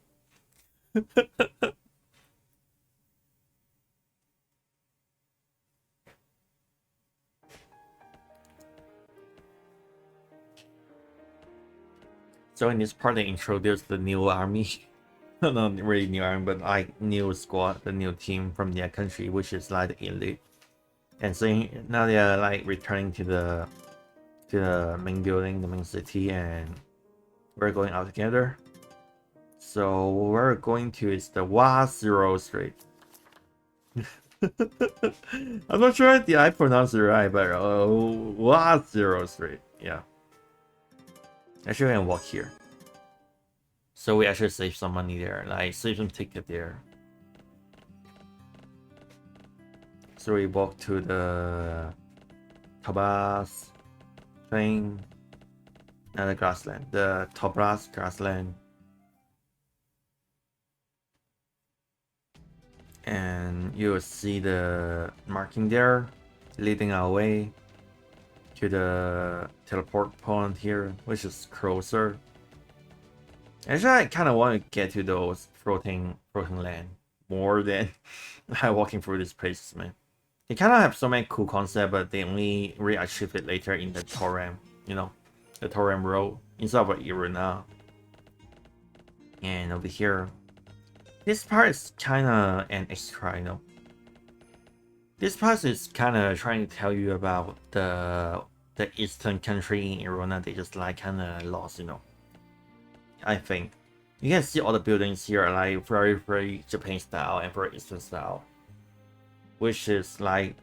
So in this part, they introduced the new army. Not really new army, but like new squad, the new team from their country, which is like the elite. And so now they are like returning to the main building, the main city, and we're going out together. So we're going to is the OwO Street. I'm not sure if I pronounced it right, but OwO Street. Yeah. Actually, we can walk here. So we actually save some money there, like save some ticket there. So we walk to the Tabas thing, and the grassland, the Tabas grassland. And you'll see the marking there, leading our way to the teleport point here, which is closer. Actually, I kind of want to get to those floating land more than walking through these places, man. They kind of have so many cool concepts, but they only re-achieve it later in the Toram, you know, the Toram road instead of an arena. And over here, this part is kind of an extra, you know. This part is kind of trying to tell you about the eastern country in arena. They just like kind of lost, you know. I think you can see all the buildings here are like very Japan style and very Eastern style, which is like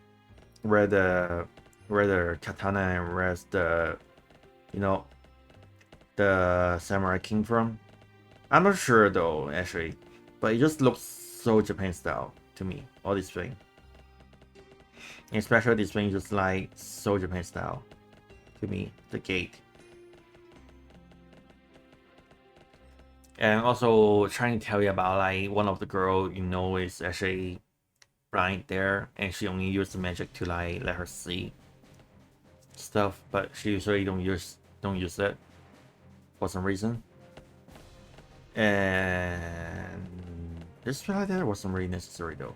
where the katana and where's the, you know, the samurai king from. I'm not sure though actually, but it just looks so Japan style to me. All these things, especially this thing, just like so Japan style to me. The gate. And also trying to tell you about like one of the girl you know is actually blind there, and she only used the magic to like let her see stuff, but she usually don't use it for some reason. And this there wasn't really necessary though.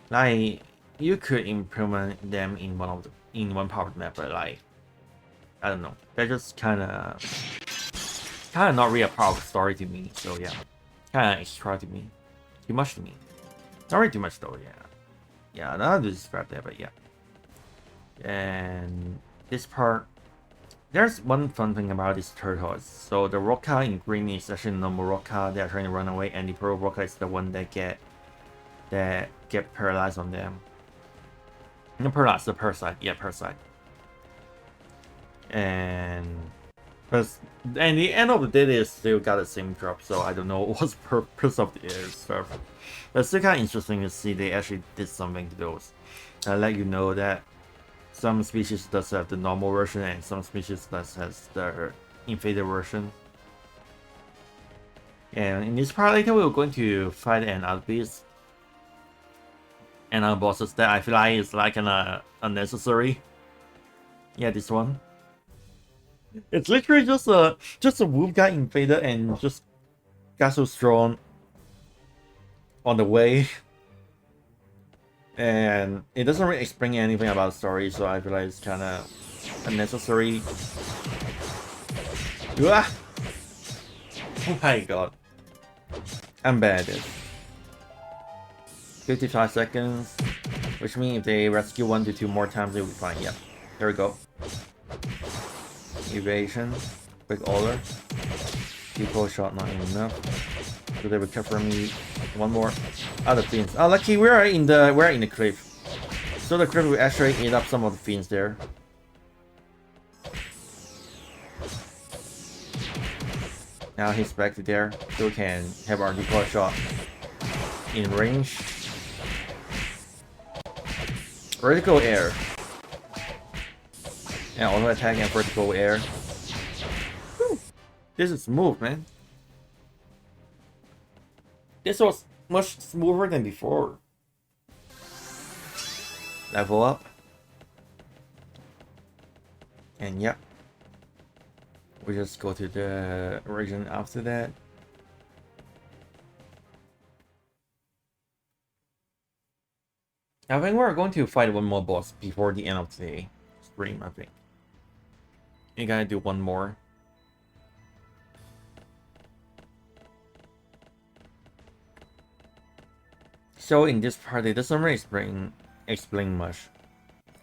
Like you could implement them in one part of the map, but like I don't know. They're just kinda not really a part of the story to me, so yeah. Kinda extra to me. Too much to me. Not really too much though, yeah. Yeah, not to describe that, but yeah. And this part, there's one fun thing about these turtles. So the Roca in green is actually the normal Roca. They are trying to run away, and the purple Roca is the one that get paralyzed on them. No, paralyzed, the parasite. Yeah, parasite. And the end of the day, they still got the same drop. So I don't know what's the purpose of the air stuff. But it's still kind of interesting to see they actually did something to those. I let you know that some species does have the normal version and some species does has the inflated version. And in this part later, we're going to fight another beast, another bosses that I feel like is like an unnecessary. Yeah, this one. It's literally just a wolf guy invaded and just got so strong on the way. And it doesn't really explain anything about the story, so I feel like it's kind of unnecessary. Ah! Oh my god. I'm bad at this. 55 seconds, which means if they rescue 1 to 2 more times, they'll be fine. Yep. There we go. Evasion. Quick order. People shot not enough. So they recover me one more other fiends. Oh, lucky we're in the cliff. So the cliff will actually eat up some of the fiends there. Now he's back to there, so we can have our decoy shot in range. Vertical air. And auto attack and vertical air. Whew. This is smooth, man. This was much smoother than before. Level up. And yep. We just go to the region after that. I think we're going to fight one more boss before the end of the stream, I think. You gotta do one more. So in this part, it doesn't really explain much.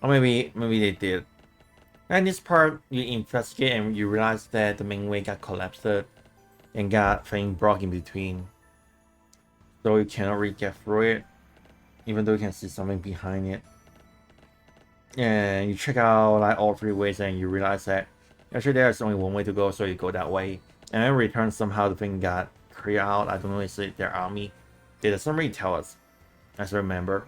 Or maybe they did. And this part, you investigate and you realize that the main way got collapsed and got things blocked in between. So you cannot really get through it, even though you can see something behind it. And you check out like all 3 ways and you realize that actually there's only one way to go, so you go that way. And then return somehow the thing got cleared out. I don't know if it's their army. They doesn't really tell us, as I remember.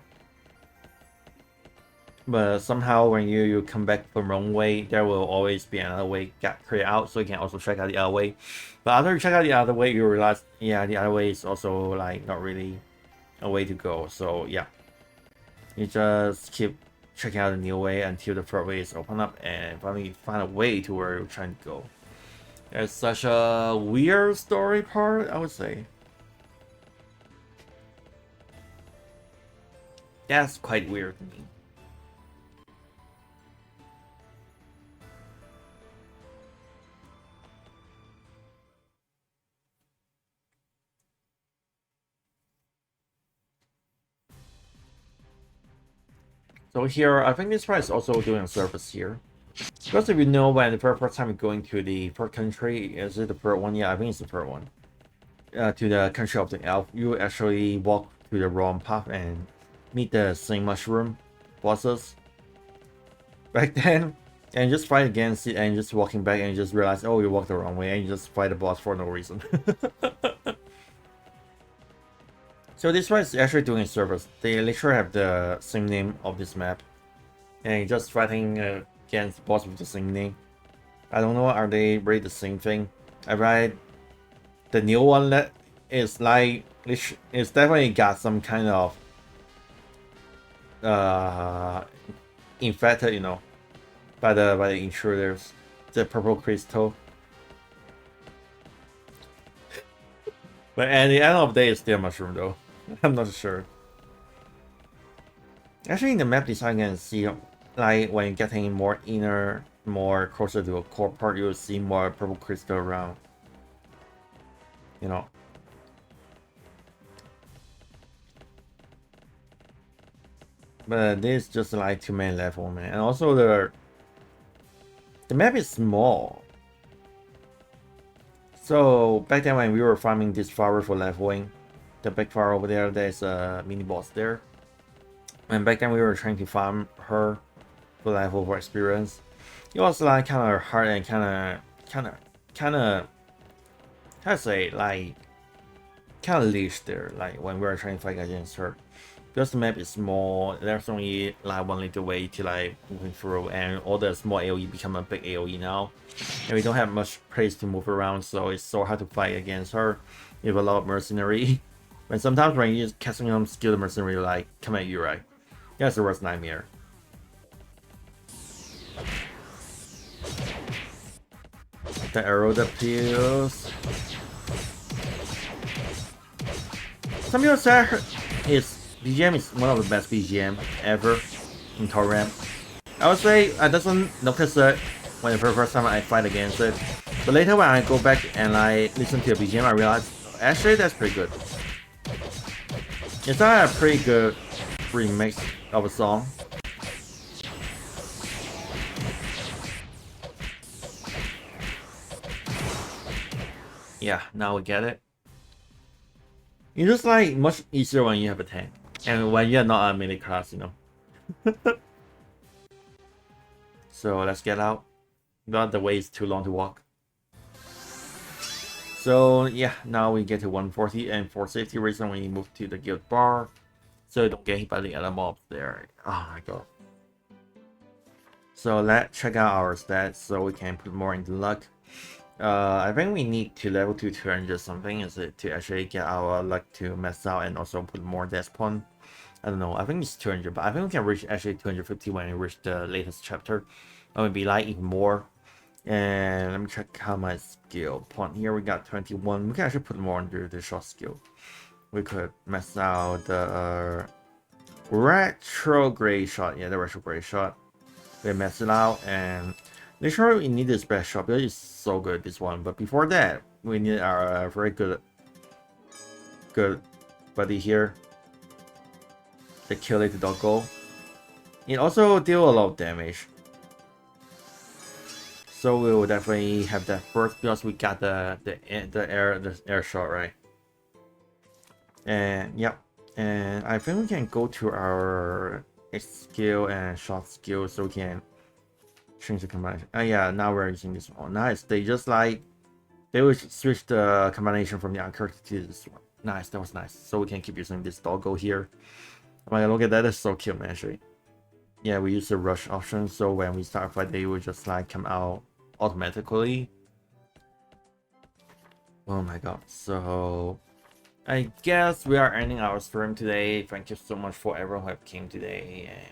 But somehow when you come back from the wrong way, there will always be another way got cleared out, so you can also check out the other way. But after you check out the other way, you realize, yeah, the other way is also like not really a way to go. So yeah, you just keep checking out the new way until the 3rd way is open up and finally find a way to where you're trying to go. It's such a weird story part, I would say. That's quite weird to me. So here, I think this part is also doing a service here. Because if you know when the first time you're going to the 3rd country, is it the 3rd one? Yeah, I think it's the 3rd one. To the country of the elf, you actually walk to the wrong path and meet the same mushroom bosses back then. And just fight against it and just walking back and you just realize, oh, you walked the wrong way and you just fight the boss for no reason. So this one is actually doing a service. They literally have the same name of this map. And you're just fighting against the boss with the same name. I don't know, are they really the same thing? I read the new one that is like, it's definitely got some kind of infected, you know, by the intruders. The purple crystal. But at the end of the day, it's still mushroom though. I'm not sure. Actually, in the map design, you can see like when you're getting more inner, more closer to a core part, you'll see more purple crystal around. You know. But this is just like too many level, man. And also the map is small. So back then when we were farming this flower for leveling, the big flower over there, there's a mini boss there. And back then we were trying to farm her for level for experience. It was like kind of hard and kind of how to say like kind of leash there. Like when we were trying to fight against her. Because the map is small, there's only like one little way to like moving through, and all the small AoE become a big AoE now. And we don't have much place to move around, so it's so hard to fight against her with a lot of mercenary. And sometimes when you're casting on skill, the mercenary like come at you, right? That's the worst nightmare. The arrow that peels. Some people say his BGM is one of the best BGM ever in Toram. I would say I doesn't notice it when the first time I fight against it, but later when I go back and I listen to the BGM, I realize actually that's pretty good. It's not a pretty good remix of a song. Yeah, now we get it. It's just like much easier when you have a tank. And when you're not a melee class, you know. So let's get out. But the way is too long to walk. So yeah, now we get to 140, and for safety reason we move to the guild bar. So don't get hit by the other mobs there. Oh my god. So let's check out our stats so we can put more into luck. I think we need to level to 200 something is it to actually get our luck to max out and also put more death point. I don't know, I think it's 200, but I think we can reach actually 250 when we reach the latest chapter. Or maybe like even more. And let me check how my skill point here. We got 21. We can actually put more under the short skill. We could max out the retrograde shot. Yeah, the retrograde shot. We max it out, and literally we need this best shot because it's so good, this one. But before that, we need our very good buddy here, the kill it doggo. It also deal a lot of damage, so we will definitely have that first because we got the air shot, right? And yep, and I think we can go to our skill and shot skill so we can change the combination. Yeah, now we're using this one. Nice. They just like they will switch the combination from the character to this one. Nice, that was nice. So we can keep using this doggo here. Oh my god, look at that, that's so cute, man, actually. Yeah, we use the rush option, so when we start a fight, they will just like come out automatically. Oh my god, so I guess we are ending our stream today. Thank you so much for everyone who have came today, and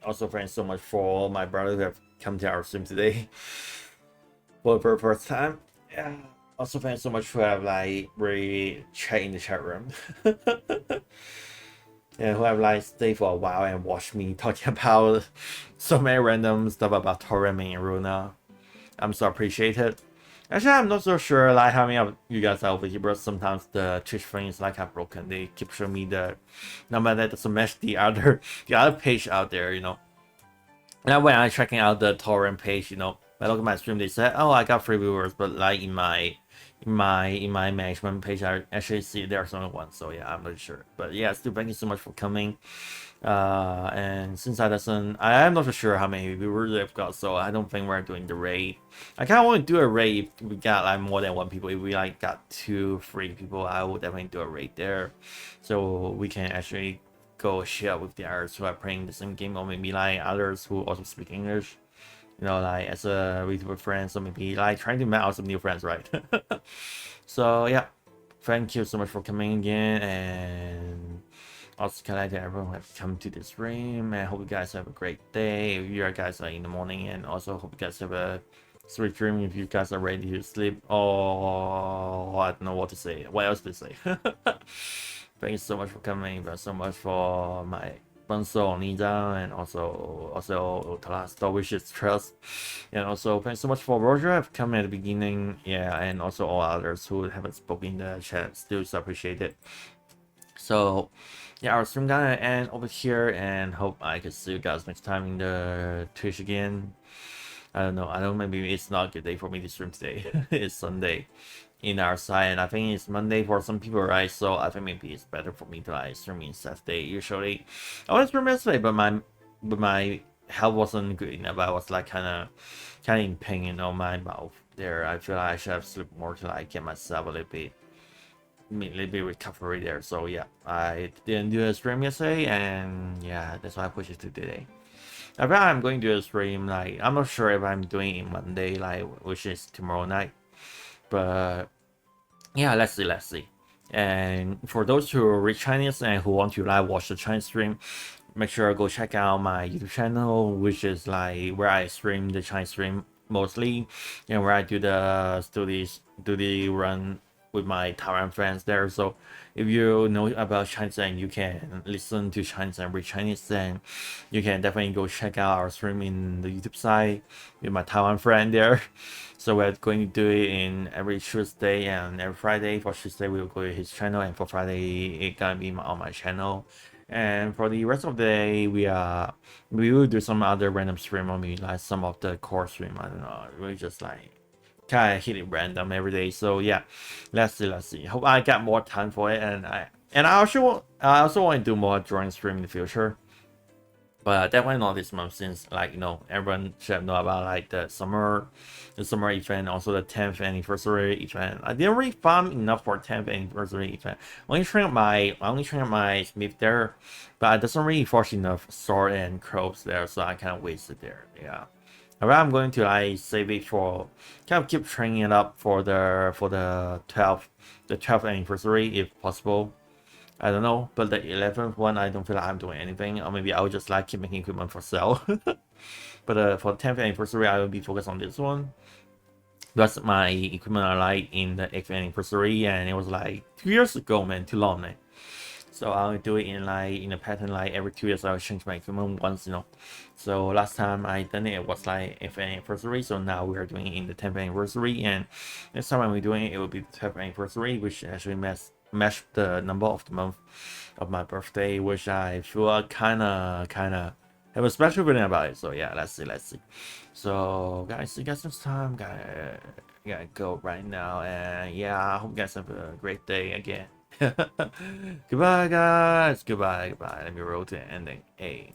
also thanks so much for my brother who have come to our stream today for the first time. Yeah. Also thanks so much for have like really chat in the chat room. And who have like stayed for a while and watched me talking about so many random stuff about Toram and Runa. I'm so appreciated. Actually, I'm not so sure like how many of you guys are over here, but sometimes the Twitch thing is like half broken. They keep showing me the number that doesn't match the other page out there, you know. And when I'm checking out the Toram page, you know, I look at my stream, they said, "Oh, I got 3 viewers," but like in my management page, I actually see there's only 1. So yeah, I'm not sure. But yeah, still thank you so much for coming. And since I am not so sure how many viewers they've got, so I don't think we're doing the raid. I kind of want to do a raid if we got like more than 1 people. If we like got 2, 3 people, I will definitely do a raid there, so we can actually go share with the others who are playing the same game, or maybe like others who also speak English. You know, like as a VTuber friend, so maybe like trying to make out some new friends, right? So yeah, thank you so much for coming again, and also can I thank everyone who have come to this stream, and I hope you guys have a great day. If you guys are in the morning, and also hope you guys have a sweet dream if you guys are ready to sleep. Oh, I don't know what to say. What else to say? Thank you so much for coming. Thanks so much for my Bunso Nida and also Talasto wishes trust. And also thanks so much for Roger for coming at the beginning. Yeah, and also all others who haven't spoken in the chat. Still appreciate it. So yeah, our stream gonna end over here, and hope I can see you guys next time in the Twitch again. I don't know. Maybe it's not a good day for me to stream today. It's Sunday in our side, and I think it's Monday for some people, right? So I think maybe it's better for me to like stream in Saturday. Usually, I was stream yesterday, but my health wasn't good enough. I was like kind of in pain, my mouth there. I feel like I should have slept more to like get myself a little bit recovery there. So yeah, I didn't do a stream yesterday, and yeah, that's why I pushed it to today. I think I'm going to do a stream, like, I'm not sure if I'm doing it Monday, like, which is tomorrow night. But yeah, let's see. And for those who read Chinese and who want to like watch the Chinese stream, make sure to go check out my YouTube channel, which is like where I stream the Chinese stream mostly, and where I do the run with my Taiwan friends there. So if you know about Chinese and you can listen to Chinese and read Chinese, then you can definitely go check out our stream in the YouTube side with my Taiwan friend there. So we're going to do it in every Tuesday and every Friday. For Tuesday we will go to his channel, and for Friday it's gonna be on my channel. And for the rest of the day, we will do some other random stream, or maybe like some of the core stream. I don't know. We just like kind of hit it random every day. So yeah, let's see. Hope I got more time for it, and I also want to do more drawing stream in the future. But definitely not this month, since like everyone should know about like the summer event, also the 10th anniversary event. I didn't really farm enough for 10th anniversary event. I only trained my smith there, but it doesn't really force enough sword and crows there, so I kind of wasted there. Yeah. I'm going to like save it for kind of keep training it up for the 12th anniversary if possible. I don't know, but the 11th one, I don't feel like I'm doing anything, or maybe I'll just like keep making equipment for sale. But for 10th anniversary, I will be focused on this one. That's my equipment I like in the 8th anniversary, and it was like 2 years ago, man, too long, man. So I'll do it in a pattern, like every 2 years I'll change my equipment once, So last time I done it was like 8th anniversary, so now we are doing it in the 10th anniversary, and next time when we're doing it, it will be the 12th anniversary, which actually match the number of the month of my birthday, which I feel kind of have a special feeling about it. So yeah, let's see. So guys, see you guys next time. Gotta go right now, and yeah, I hope you guys have a great day again. Goodbye, guys. Goodbye. Let me roll to ending. Hey.